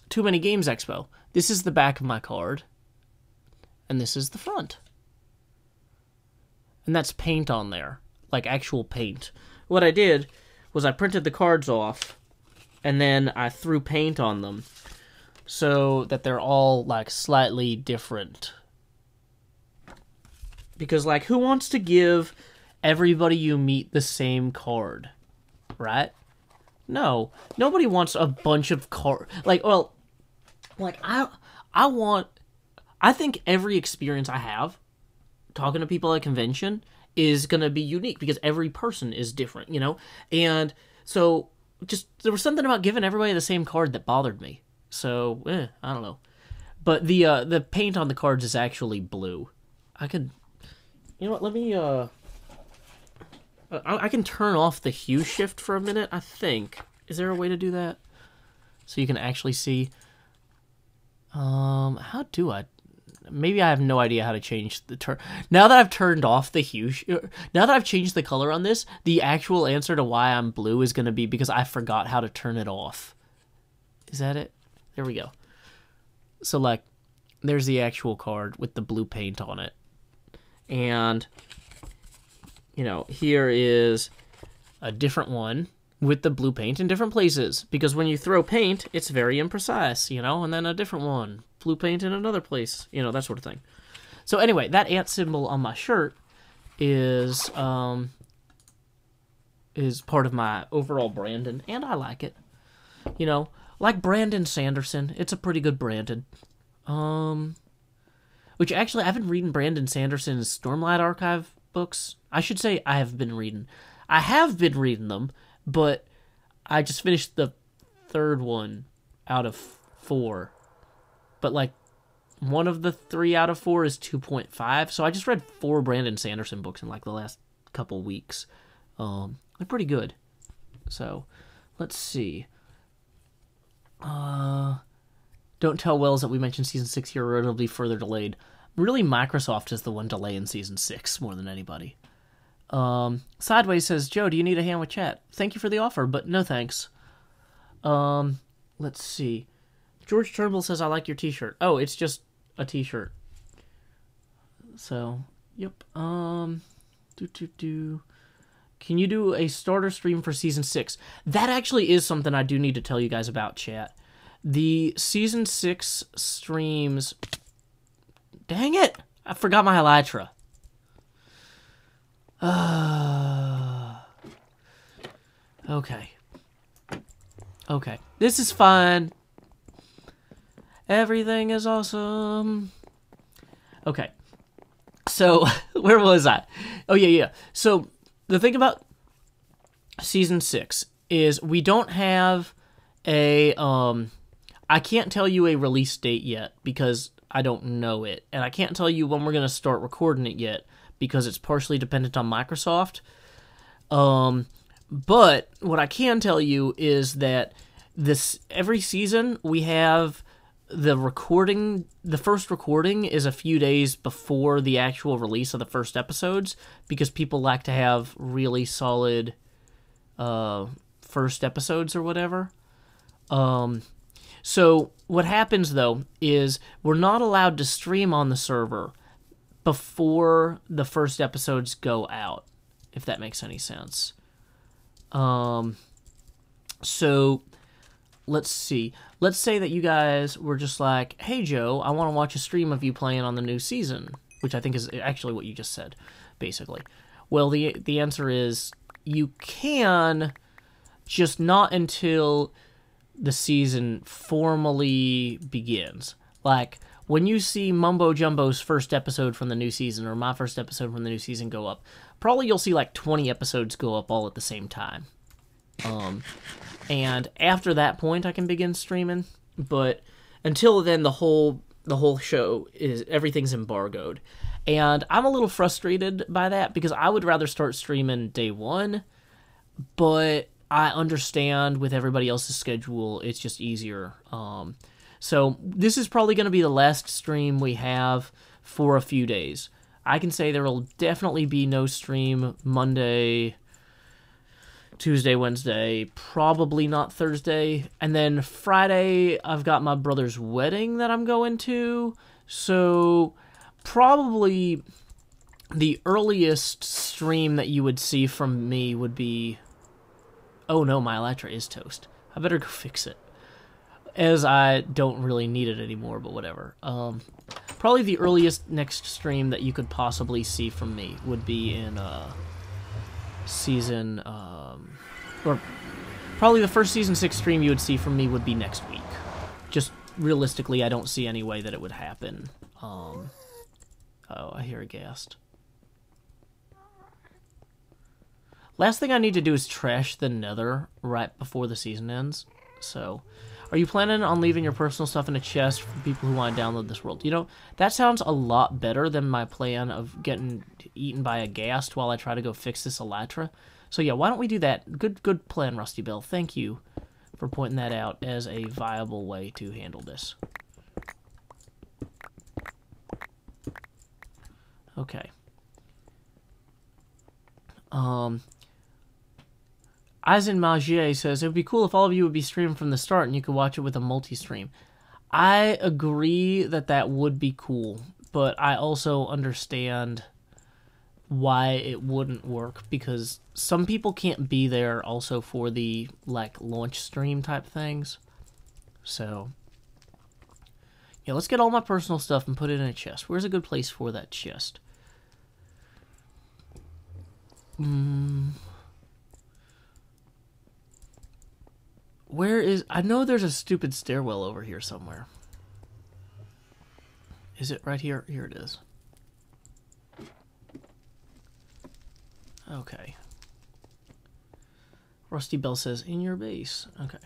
Too Many Games Expo. This is the back of my card. And this is the front. And that's paint on there. Like actual paint. What I did was I printed the cards off. And then I threw paint on them. So that they're all like slightly different. Because, like, who wants to give everybody you meet the same card? Right? No. Nobody wants a bunch of cards. Like, well, like, I think every experience I have talking to people at a convention is going to be unique because every person is different, And so, there was something about giving everybody the same card that bothered me. So, I don't know. But the paint on the cards is actually blue. You know what, let me, I can turn off the hue shift for a minute, I think. Is there a way to do that? So you can actually see. How do I? Maybe I have no idea how to change the turn. Now that I've turned off the hue, now that I've changed the color on this, the actual answer to why I'm blue is going to be because I forgot how to turn it off. Is that it? There we go. So, like, there's the actual card with the blue paint on it. And, here is a different one with the blue paint in different places, because when you throw paint, it's very imprecise, you know, and then a different one, blue paint in another place, you know, that sort of thing. So anyway, that ant symbol on my shirt is part of my overall branding, and I like it. You know, like Brandon Sanderson, it's a pretty good Brandon. Which actually, I've been reading Brandon Sanderson's Stormlight Archive books. I should say I have been reading them, but I just finished the third one out of 4. But, like, one of the 3 out of 4 is 2.5, so I just read 4 Brandon Sanderson books in, like, the last couple weeks. They're pretty good. So, let's see. Don't tell Wells that we mentioned Season 6 here, or it'll be further delayed. Really, Microsoft is the one delaying Season 6 more than anybody. Sideways says, Joe, do you need a hand with chat? Thank you for the offer, but no thanks. Let's see. George Turnbull says, I like your t-shirt. Oh, it's just a t-shirt. So, yep. Can you do a starter stream for Season 6? That actually is something I do need to tell you guys about, chat. The Season 6 streams... Dang it! I forgot my elytra. Okay. Okay. This is fun. Everything is awesome. Okay. So, where was I? Oh, yeah. So, the thing about Season 6 is we don't have a, I can't tell you a release date yet because I don't know it. And I can't tell you when we're going to start recording it yet because it's partially dependent on Microsoft. But what I can tell you is that every season we have the first recording is a few days before the actual release of the first episodes because people like to have really solid first episodes or whatever. So what happens though is we're not allowed to stream on the server before the first episodes go out, if that makes any sense. So let's see. Let's say that you guys were just like, hey, Joe, I want to watch a stream of you playing on the new season, which I think is actually what you just said, basically. Well, the answer is you can, just not until the season formally begins. Like, when you see Mumbo Jumbo's first episode from the new season, or my first episode from the new season go up, probably you'll see like 20 episodes go up all at the same time. And after that point, I can begin streaming. But until then, the whole show everything's embargoed, and I'm a little frustrated by that because I would rather start streaming day one. But I understand with everybody else's schedule, it's just easier. So this is probably going to be the last stream we have for a few days. I can say there will definitely be no stream Monday, Tuesday, Wednesday, probably not Thursday. And then Friday, I've got my brother's wedding that I'm going to. So probably the earliest stream that you would see from me would be... Oh no, my elytra is toast. I better go fix it. As I don't really need it anymore, but whatever. Probably the earliest next stream that you could possibly see from me would be in season... or probably the first Season 6 stream you would see from me would be next week. Just realistically, I don't see any way that it would happen. Oh, I hear a ghast. Last thing I need to do is trash the nether right before the season ends. So, are you planning on leaving your personal stuff in a chest for people who want to download this world? You know, that sounds a lot better than my plan of getting eaten by a ghast while I try to go fix this elytra. So yeah, why don't we do that? Good plan, Rusty Bill. Thank you for pointing that out as a viable way to handle this. Okay. Aizen Magier says, it would be cool if all of you would be streaming from the start and you could watch it with a multi-stream. I agree that that would be cool, but I also understand why it wouldn't work, because some people can't be there also for the, like, launch stream type things. So, yeah, let's get all my personal stuff and put it in a chest. Where's a good place for that chest? Where is... I know there's a stupid stairwell over here somewhere. Is it right here? Here it is. Okay. Rusty Bell says, in your base. Okay.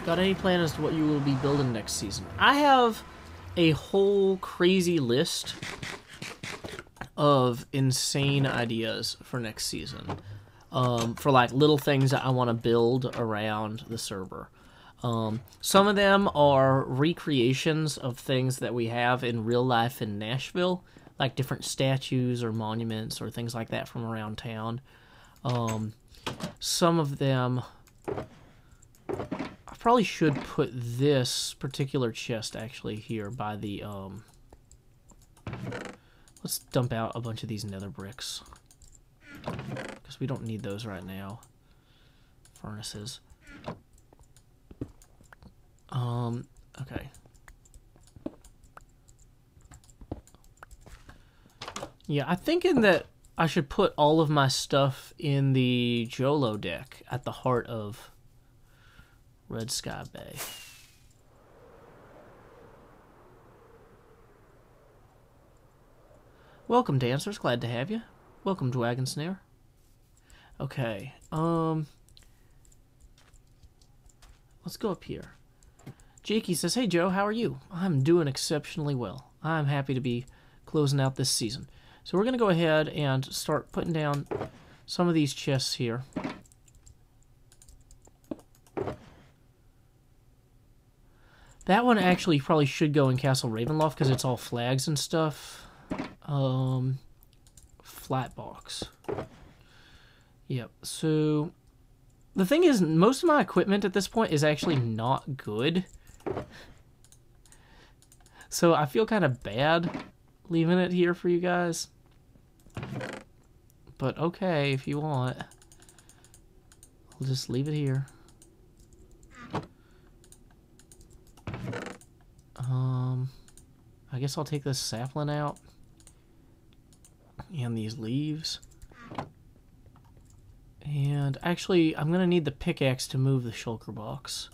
Got any plan as to what you will be building next season? I have a whole crazy list of insane ideas for next season. For like little things that I want to build around the server. Some of them are recreations of things that we have in real life in Nashville, like different statues or monuments or things like that from around town. Some of them, I probably should put this particular chest actually here by the, let's dump out a bunch of these nether bricks, because we don't need those right now. Furnaces. Okay. Yeah, I'm thinking that I should put all of my stuff in the Jolo deck at the heart of Red Sky Bay. Welcome, dancers. Glad to have you. Welcome, Dragon Snare. Okay, let's go up here. Jakey says, hey Joe, how are you? I'm doing exceptionally well. I'm happy to be closing out this season. So we're going to go ahead and start putting down some of these chests here. That one actually probably should go in Castle Ravenloft because it's all flags and stuff. Flat box. Yep, so the thing is, most of my equipment at this point is actually not good. So I feel kind of bad leaving it here for you guys. But okay, if you want. I'll just leave it here. I guess I'll take this sapling out. And these leaves. And actually, I'm going to need the pickaxe to move the shulker box.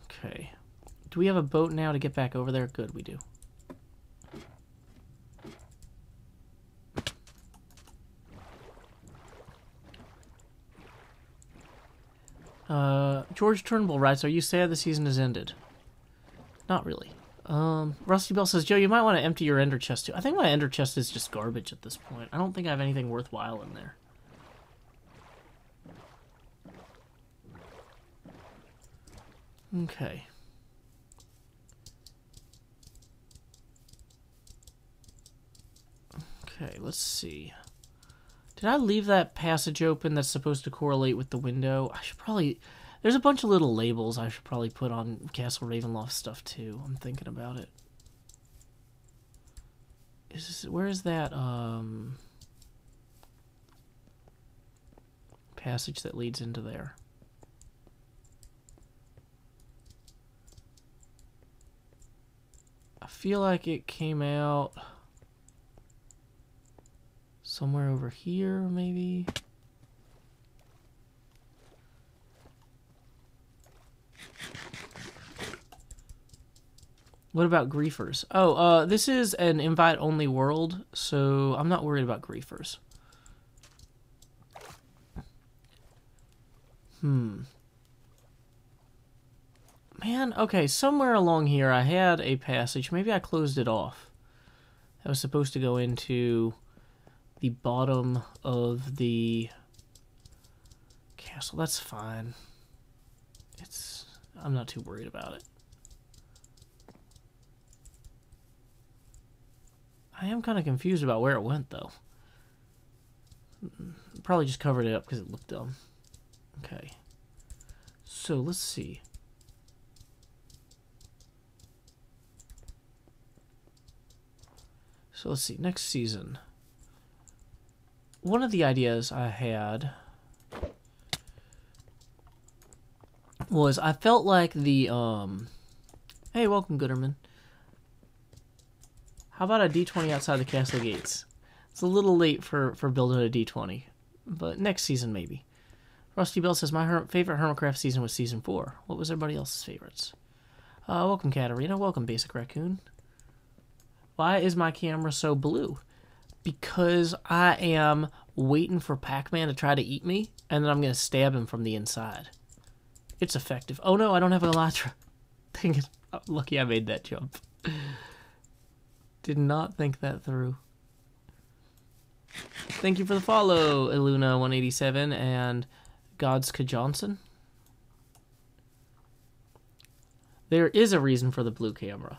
Okay. Do we have a boat now to get back over there? Good, we do. George Turnbull writes, are you sad the season has ended? Not really. Rusty Bell says, Joe, you might want to empty your ender chest too. I think my ender chest is just garbage at this point. I don't think I have anything worthwhile in there. Okay. Okay, let's see. Did I leave that passage open that's supposed to correlate with the window? I should probably... There's a bunch of little labels I should probably put on Castle Ravenloft stuff too. I'm thinking about it. Where is that passage that leads into there? I feel like it came out somewhere over here, maybe. What about griefers? Oh, this is an invite-only world, so I'm not worried about griefers. Man, okay, somewhere along here I had a passage. Maybe I closed it off. That was supposed to go into the bottom of the castle. That's fine. I'm not too worried about it. I am kind of confused about where it went, though. Probably just covered it up because it looked dumb. Okay. So let's see. So let's see. Next season. One of the ideas I had was I felt like the hey, welcome, Gooderman. How about a D20 outside the castle gates? It's a little late for building a D20, but next season maybe. Rusty Bell says, my favorite Hermitcraft season was season 4. What was everybody else's favorites? Welcome, Katarina. Welcome, Basic Raccoon. Why is my camera so blue? Because I am waiting for Pac-Man to try to eat me, and then I'm going to stab him from the inside. It's effective. Oh no, I don't have a Elytra. Dang it. Oh, lucky I made that jump. Did not think that through. Thank you for the follow, Iluna187 and Godska Johnson. There is a reason for the blue camera.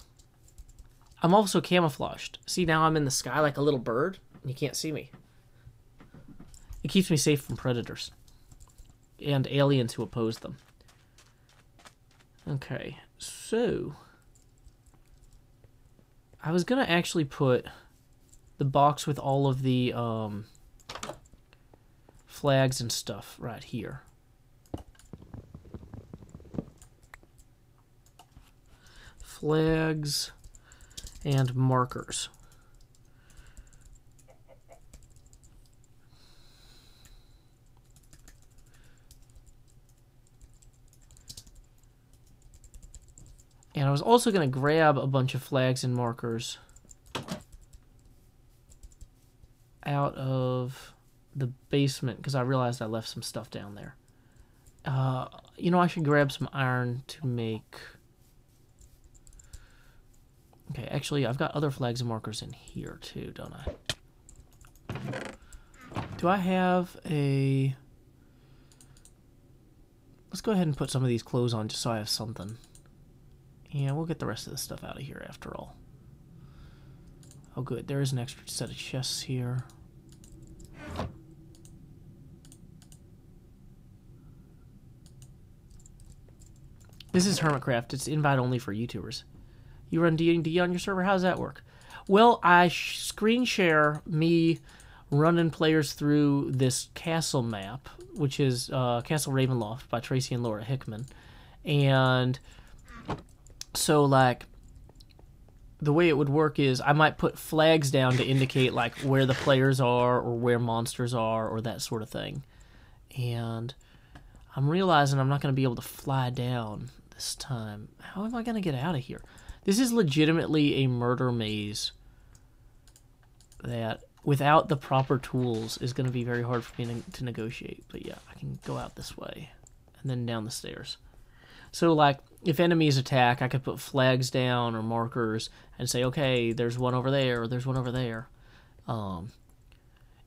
I'm also camouflaged. See, now I'm in the sky like a little bird, and you can't see me. It keeps me safe from predators and aliens who oppose them. Okay, so I was gonna actually put the box with all of the flags and stuff right here. Flags and markers. And I was also going to grab a bunch of flags and markers out of the basement because I realized I left some stuff down there. You know, I should grab some iron to make... Okay, actually, I've got other flags and markers in here too, don't I? Do I have a... Let's go ahead and put some of these clothes on just so I have something. Yeah, we'll get the rest of this stuff out of here after all. Oh good, there is an extra set of chests here. This is Hermitcraft. It's invite only for YouTubers. You run D&D on your server? How does that work? Well, I screen share me running players through this castle map, which is Castle Ravenloft by Tracy and Laura Hickman. And so, like, the way it would work is I might put flags down to indicate, like, where the players are or where monsters are or that sort of thing. And I'm realizing I'm not going to be able to fly down this time. How am I going to get out of here? This is legitimately a murder maze that, without the proper tools, is going to be very hard for me to negotiate. But yeah, I can go out this way and then down the stairs. So, like, if enemies attack, I could put flags down or markers and say, okay, there's one over there, or there's one over there.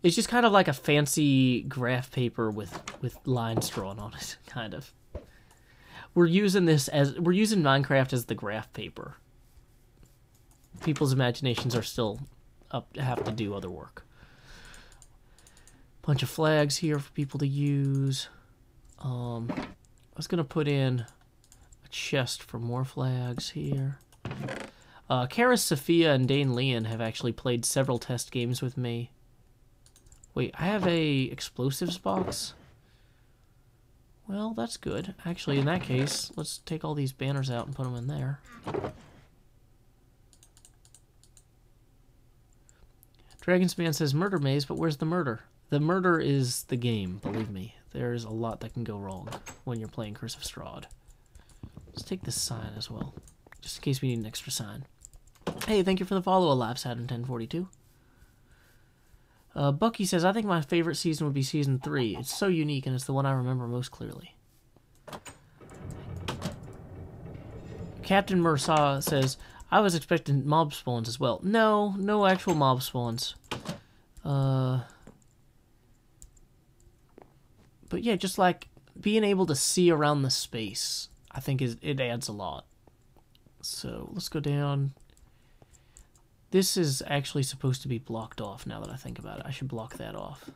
It's just kind of like a fancy graph paper with lines drawn on it, kind of. We're using Minecraft as the graph paper. People's imaginations are still up to have to do other work. Bunch of flags here for people to use. I was gonna put in a chest for more flags here. Karis Sophia and Dane Leon have actually played several test games with me. Wait, I have a explosives box? Well, that's good. Actually, in that case, let's take all these banners out and put them in there. Dragonsman says murder maze, but where's the murder? The murder is the game, believe me. There's a lot that can go wrong when you're playing Curse of Strahd. Let's take this sign as well, just in case we need an extra sign. Hey, thank you for the follow, Alive Saturn 1042. Bucky says, I think my favorite season would be Season 3. It's so unique, and it's the one I remember most clearly. Captain Mursaw says, I was expecting mob spawns as well. No, no actual mob spawns. But yeah, just like being able to see around the space, I think it adds a lot. So let's go down. This is actually supposed to be blocked off now that I think about it. I should block that off.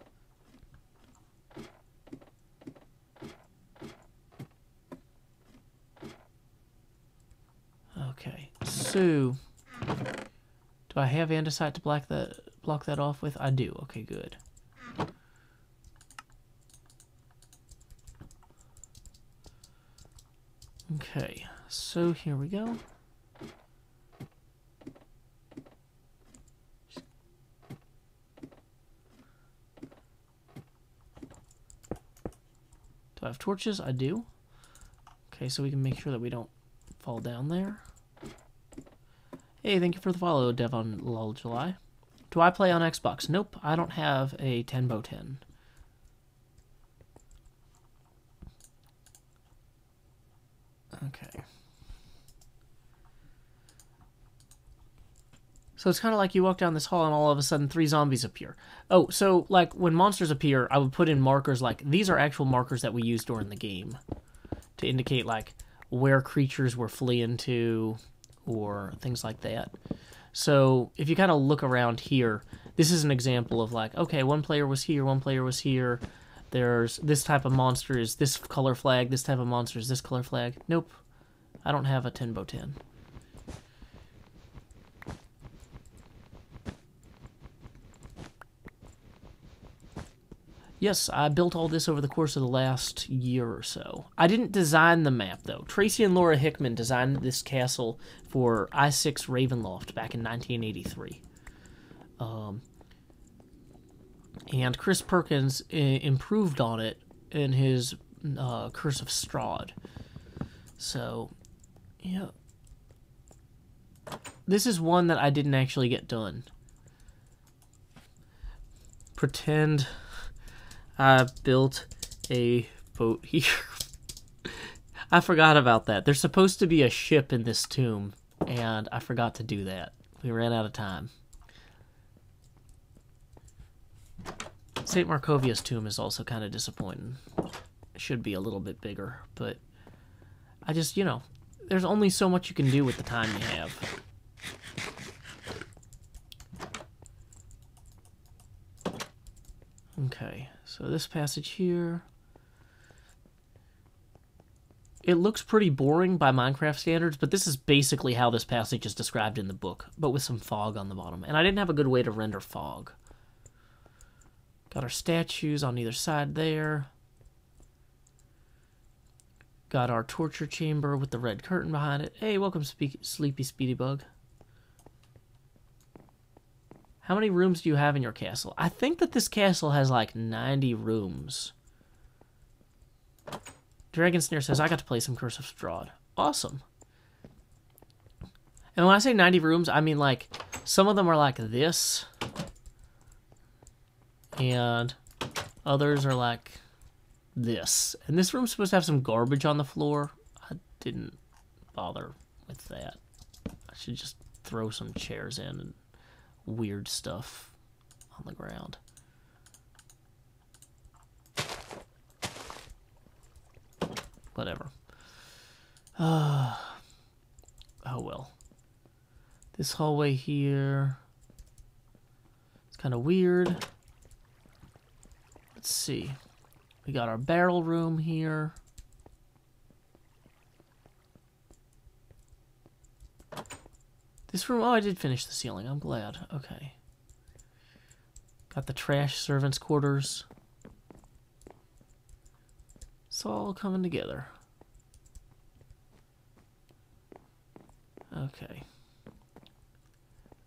Okay, so do I have andesite to block that off with? I do. Okay, good. Okay, so here we go. Do I have torches? I do. Okay, so we can make sure that we don't fall down there. Hey, thank you for the follow, Devon Lol July. Do I play on Xbox? Nope, I don't have a 10x10. Okay. So it's kind of like you walk down this hall and all of a sudden 3 zombies appear. Oh, so like when monsters appear, I would put in markers like, these are actual markers that we use during the game to indicate like where creatures were fleeing to or things like that. So if you kind of look around here, this is an example of like, okay, one player was here, one player was here. There's this type of monster is this color flag, this type of monster is this color flag. Nope, I don't have a 10x10. Yes, I built all this over the course of the last year or so. I didn't design the map, though. Tracy and Laura Hickman designed this castle for I6 Ravenloft back in 1983. And Chris Perkins improved on it in his Curse of Strahd. So, yeah. This is one that I didn't actually get done. Pretend I built a boat here. I forgot about that. There's supposed to be a ship in this tomb, and I forgot to do that. We ran out of time. St. Markovia's tomb is also kind of disappointing. It should be a little bit bigger, but I just, you know, there's only so much you can do with the time you have. Okay, so this passage here, it looks pretty boring by Minecraft standards, but this is basically how this passage is described in the book, but with some fog on the bottom. And I didn't have a good way to render fog. Got our statues on either side there. Got our torture chamber with the red curtain behind it. Hey, welcome, Sleepy Speedy Bug. How many rooms do you have in your castle? I think that this castle has like 90 rooms. Dragon Snare says, I got to play some Curse of Strahd. Awesome. And when I say 90 rooms, I mean like, some of them are like this. And others are like this. And this room's supposed to have some garbage on the floor. I didn't bother with that. I should just throw some chairs in and weird stuff on the ground. Whatever. Oh well. This hallway here, it's kind of weird. Let's see. We got our barrel room here. This room, oh, I did finish the ceiling. I'm glad. Okay. Got the trash servants' quarters. It's all coming together. Okay.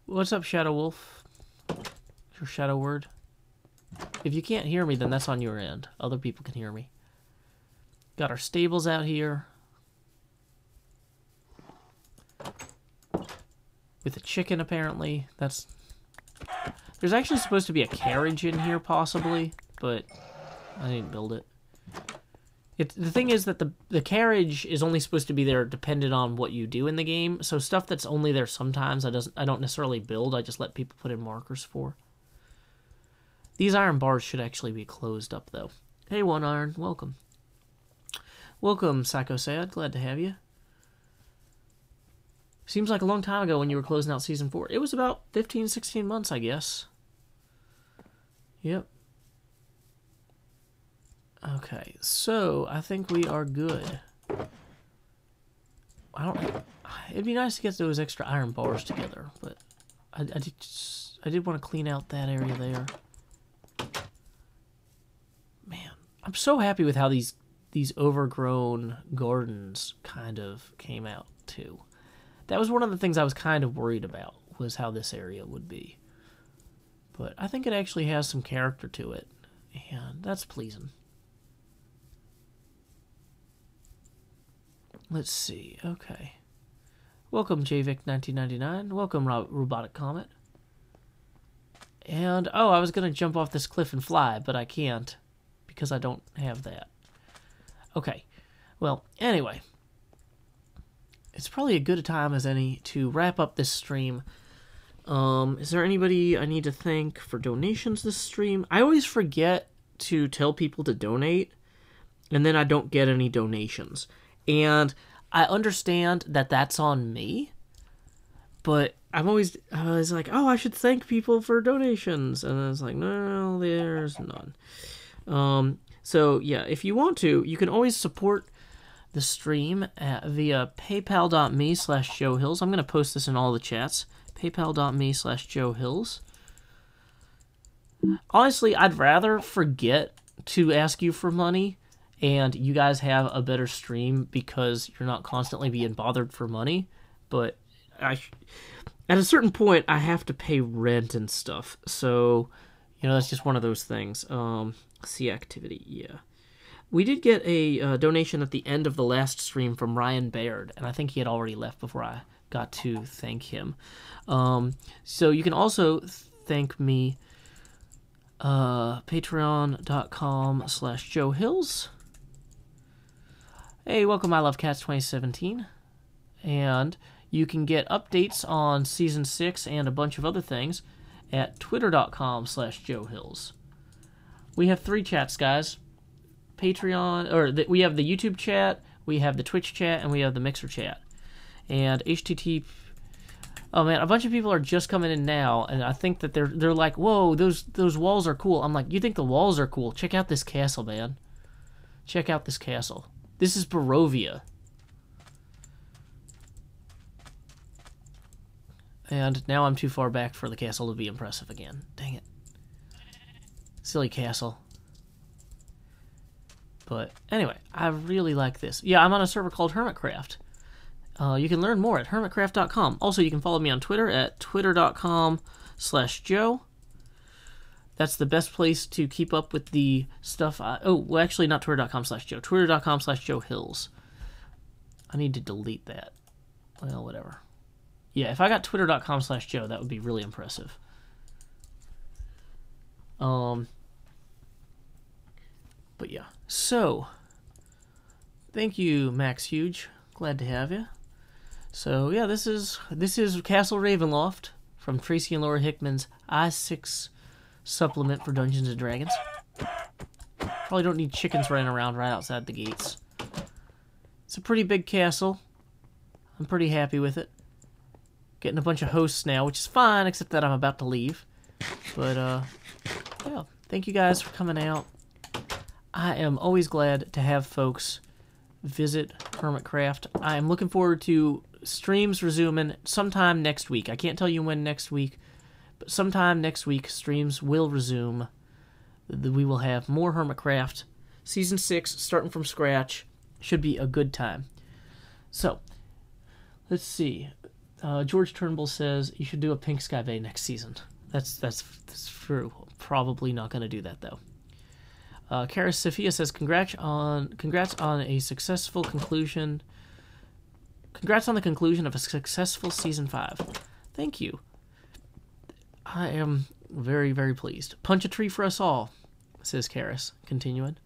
What's up, Shadow Wolf? Your shadow word? If you can't hear me, then that's on your end. Other people can hear me. Got our stables out here. With a chicken, apparently. That's... There's actually supposed to be a carriage in here, possibly, but I didn't build it. The thing is that the carriage is only supposed to be there dependent on what you do in the game, so stuff that's only there sometimes I don't necessarily build, I just let people put in markers for. These iron bars should actually be closed up, though. Hey, One Iron, welcome. Welcome, Psycho Sad, glad to have you. Seems like a long time ago when you were closing out Season 4. It was about 15, 16 months, I guess. Yep. Okay, so I think we are good. it'd be nice to get those extra iron bars together, but I did want to clean out that area there. Man, I'm so happy with how these overgrown gardens kind of came out too. That was one of the things I was kind of worried about, was how this area would be. But I think it actually has some character to it, and that's pleasing. Let's see, okay. Welcome, JVic1999. Welcome, Robotic Comet. And, oh, I was going to jump off this cliff and fly, but I can't, because I don't have that. Okay, well, anyway. It's probably a good a time as any to wrap up this stream. Is there anybody I need to thank for donations this stream? I always forget to tell people to donate, and then I don't get any donations. And I understand that that's on me, but I was like, oh, I should thank people for donations. And I was like, no, there's none. So, yeah, if you want to, you can always support the stream via paypal.me/JoeHills. I'm going to post this in all the chats. paypal.me/JoeHills. Honestly, I'd rather forget to ask you for money and you guys have a better stream because you're not constantly being bothered for money. But at a certain point, I have to pay rent and stuff. So, you know, that's just one of those things. See activity, yeah. We did get a donation at the end of the last stream from Ryan Baird, and I think he had already left before I got to thank him. So you can also thank me, patreon.com/JoeHills. Hey, welcome, I Love Cats 2017. And you can get updates on Season 6 and a bunch of other things at twitter.com/JoeHills. We have 3 chats, guys. Patreon, we have the YouTube chat, we have the Twitch chat, and we have the Mixer chat. And HTTP. Oh man, a bunch of people are just coming in now, and I think that they're like, whoa, those walls are cool. I'm like, you think the walls are cool? Check out this castle, man. Check out this castle. This is Barovia. And now I'm too far back for the castle to be impressive again. Dang it. Silly castle. But anyway, I really like this. Yeah, I'm on a server called Hermitcraft. You can learn more at hermitcraft.com. Also, you can follow me on Twitter at twitter.com/Joe. That's the best place to keep up with the stuff. Well, actually, not twitter.com/Joe. Twitter.com/JoeHills. I need to delete that. Well, whatever. Yeah, if I got twitter.com/Joe, that would be really impressive. But yeah, so thank you, Max Huge. Glad to have you. So yeah, this is Castle Ravenloft from Tracy and Laura Hickman's I6 supplement for Dungeons and Dragons. Probably don't need chickens running around right outside the gates. It's a pretty big castle. I'm pretty happy with it. Getting a bunch of hosts now, which is fine, except that I'm about to leave. But yeah, thank you guys for coming out. I am always glad to have folks visit Hermitcraft. I am looking forward to streams resuming sometime next week. I can't tell you when next week, but sometime next week streams will resume. We will have more Hermitcraft. Season 6, starting from scratch. Should be a good time. So, let's see. George Turnbull says you should do a Pink Sky Bay next season. That's true. Probably not going to do that, though. Karis Sophia says, congrats on a successful conclusion. Congrats on the conclusion of a successful Season 5. Thank you. I am very, very pleased. Punch a tree for us all, says Karis, continuing.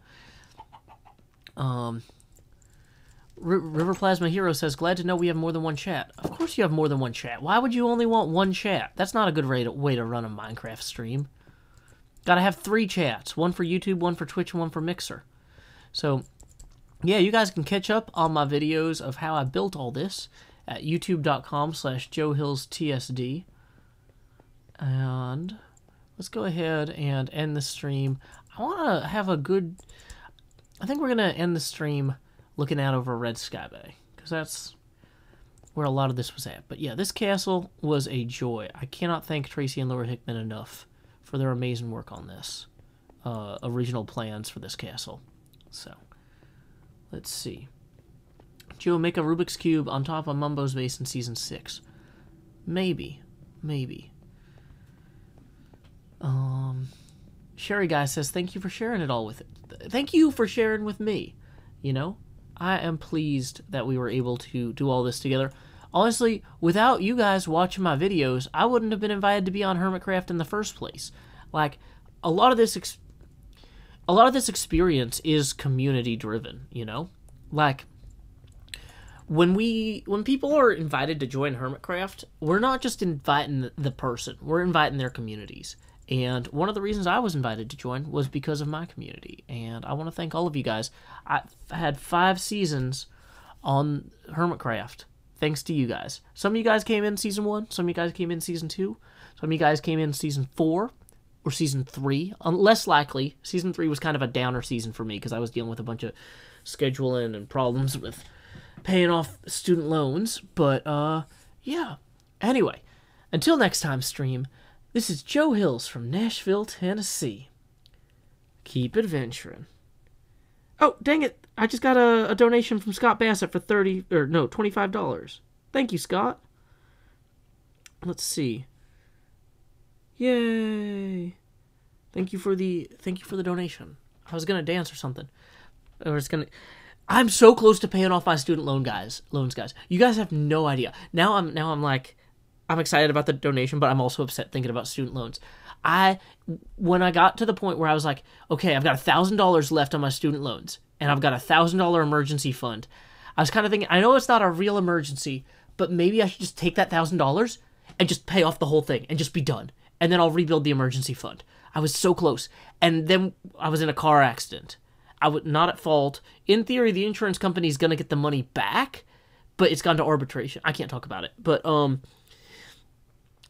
River Plasma Hero says, glad to know we have more than one chat. Of course you have more than one chat. Why would you only want one chat? That's not a good way to run a Minecraft stream. Gotta have 3 chats. One for YouTube, one for Twitch, and one for Mixer. So, yeah, you guys can catch up on my videos of how I built all this at youtube.com/JoeHillsTSD. And let's go ahead and end the stream. I want to have a good... I think we're going to end the stream looking out over Red Sky Bay, because that's where a lot of this was at. But yeah, this castle was a joy. I cannot thank Tracy and Laura Hickman enough for their amazing work on this. Original plans for this castle. So, let's see. Joe, make a Rubik's Cube on top of Mumbo's base in Season 6. Maybe. Sherry Guy says, thank you for sharing it all with it. Thank you for sharing with me. You know, I am pleased that we were able to do all this together. Honestly, without you guys watching my videos, I wouldn't have been invited to be on Hermitcraft in the first place. Like, a lot of this experience is community driven, you know? Like, when people are invited to join Hermitcraft, we're not just inviting the person, we're inviting their communities. And one of the reasons I was invited to join was because of my community. And I want to thank all of you guys. I've had 5 seasons on Hermitcraft, thanks to you guys. Some of you guys came in Season 1, some of you guys came in Season 2, some of you guys came in Season 4, or Season 3. Less likely, Season 3 was kind of a downer season for me, because I was dealing with a bunch of scheduling and problems with paying off student loans. But, yeah. Anyway, until next time, stream, this is Joe Hills from Nashville, Tennessee. Keep adventuring. Oh, dang it. I just got a donation from Scott Bassett for $25. Thank you, Scott. Let's see. Yay. Thank you for the donation. I was going to dance or something. I'm so close to paying off my student loans, guys. You guys have no idea. Now I'm like, I'm excited about the donation, but I'm also upset thinking about student loans. When I got to the point where I was like, okay, I've got $1,000 left on my student loans, and I've got a $1,000 emergency fund, I was kind of thinking, I know it's not a real emergency, but maybe I should just take that $1,000 and just pay off the whole thing and just be done. And then I'll rebuild the emergency fund. I was so close. And then I was in a car accident. I was not at fault. In theory, the insurance company is going to get the money back, but it's gone to arbitration. I can't talk about it. But,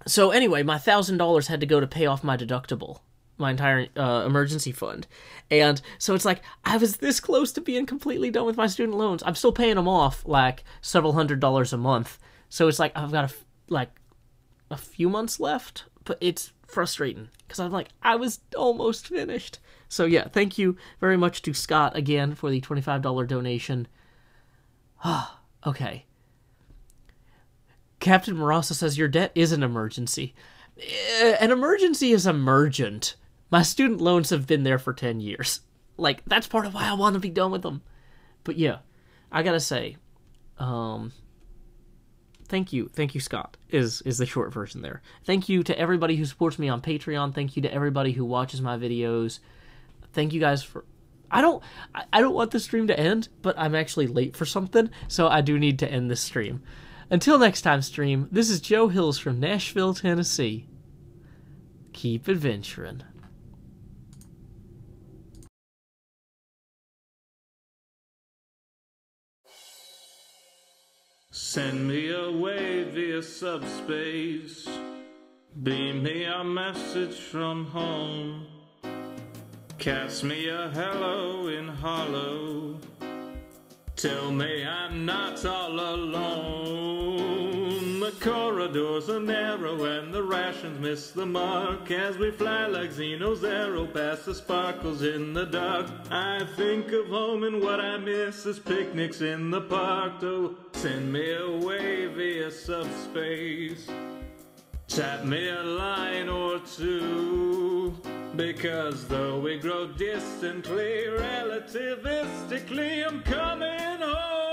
so anyway, my $1,000 had to go to pay off my deductible, my entire emergency fund. And so it's like, I was this close to being completely done with my student loans. I'm still paying them off like several $100s a month. So it's like, I've got a few months left, but it's frustrating because I'm like, I was almost finished. So yeah, thank you very much to Scott again for the $25 donation. Okay. Captain Marasa says, your debt is an emergency. An emergency is emergent. My student loans have been there for 10 years. Like, that's part of why I want to be done with them. But yeah, I gotta say, thank you, Scott, is the short version there. Thank you to everybody who supports me on Patreon. Thank you to everybody who watches my videos. Thank you guys for... I don't want the stream to end, but I'm actually late for something, so I do need to end this stream. Until next time, stream, this is Joe Hills from Nashville, Tennessee. Keep adventuring. Send me away via subspace. Beam me a message from home. Cast me a hello in hollow. Tell me I'm not all alone. The corridors are narrow and the rations miss the mark as we fly like Xeno's arrow past the sparkles in the dark. I think of home and what I miss is picnics in the park. Oh, send me away via subspace. Tap me a line or two, because though we grow distantly, relativistically, I'm coming home.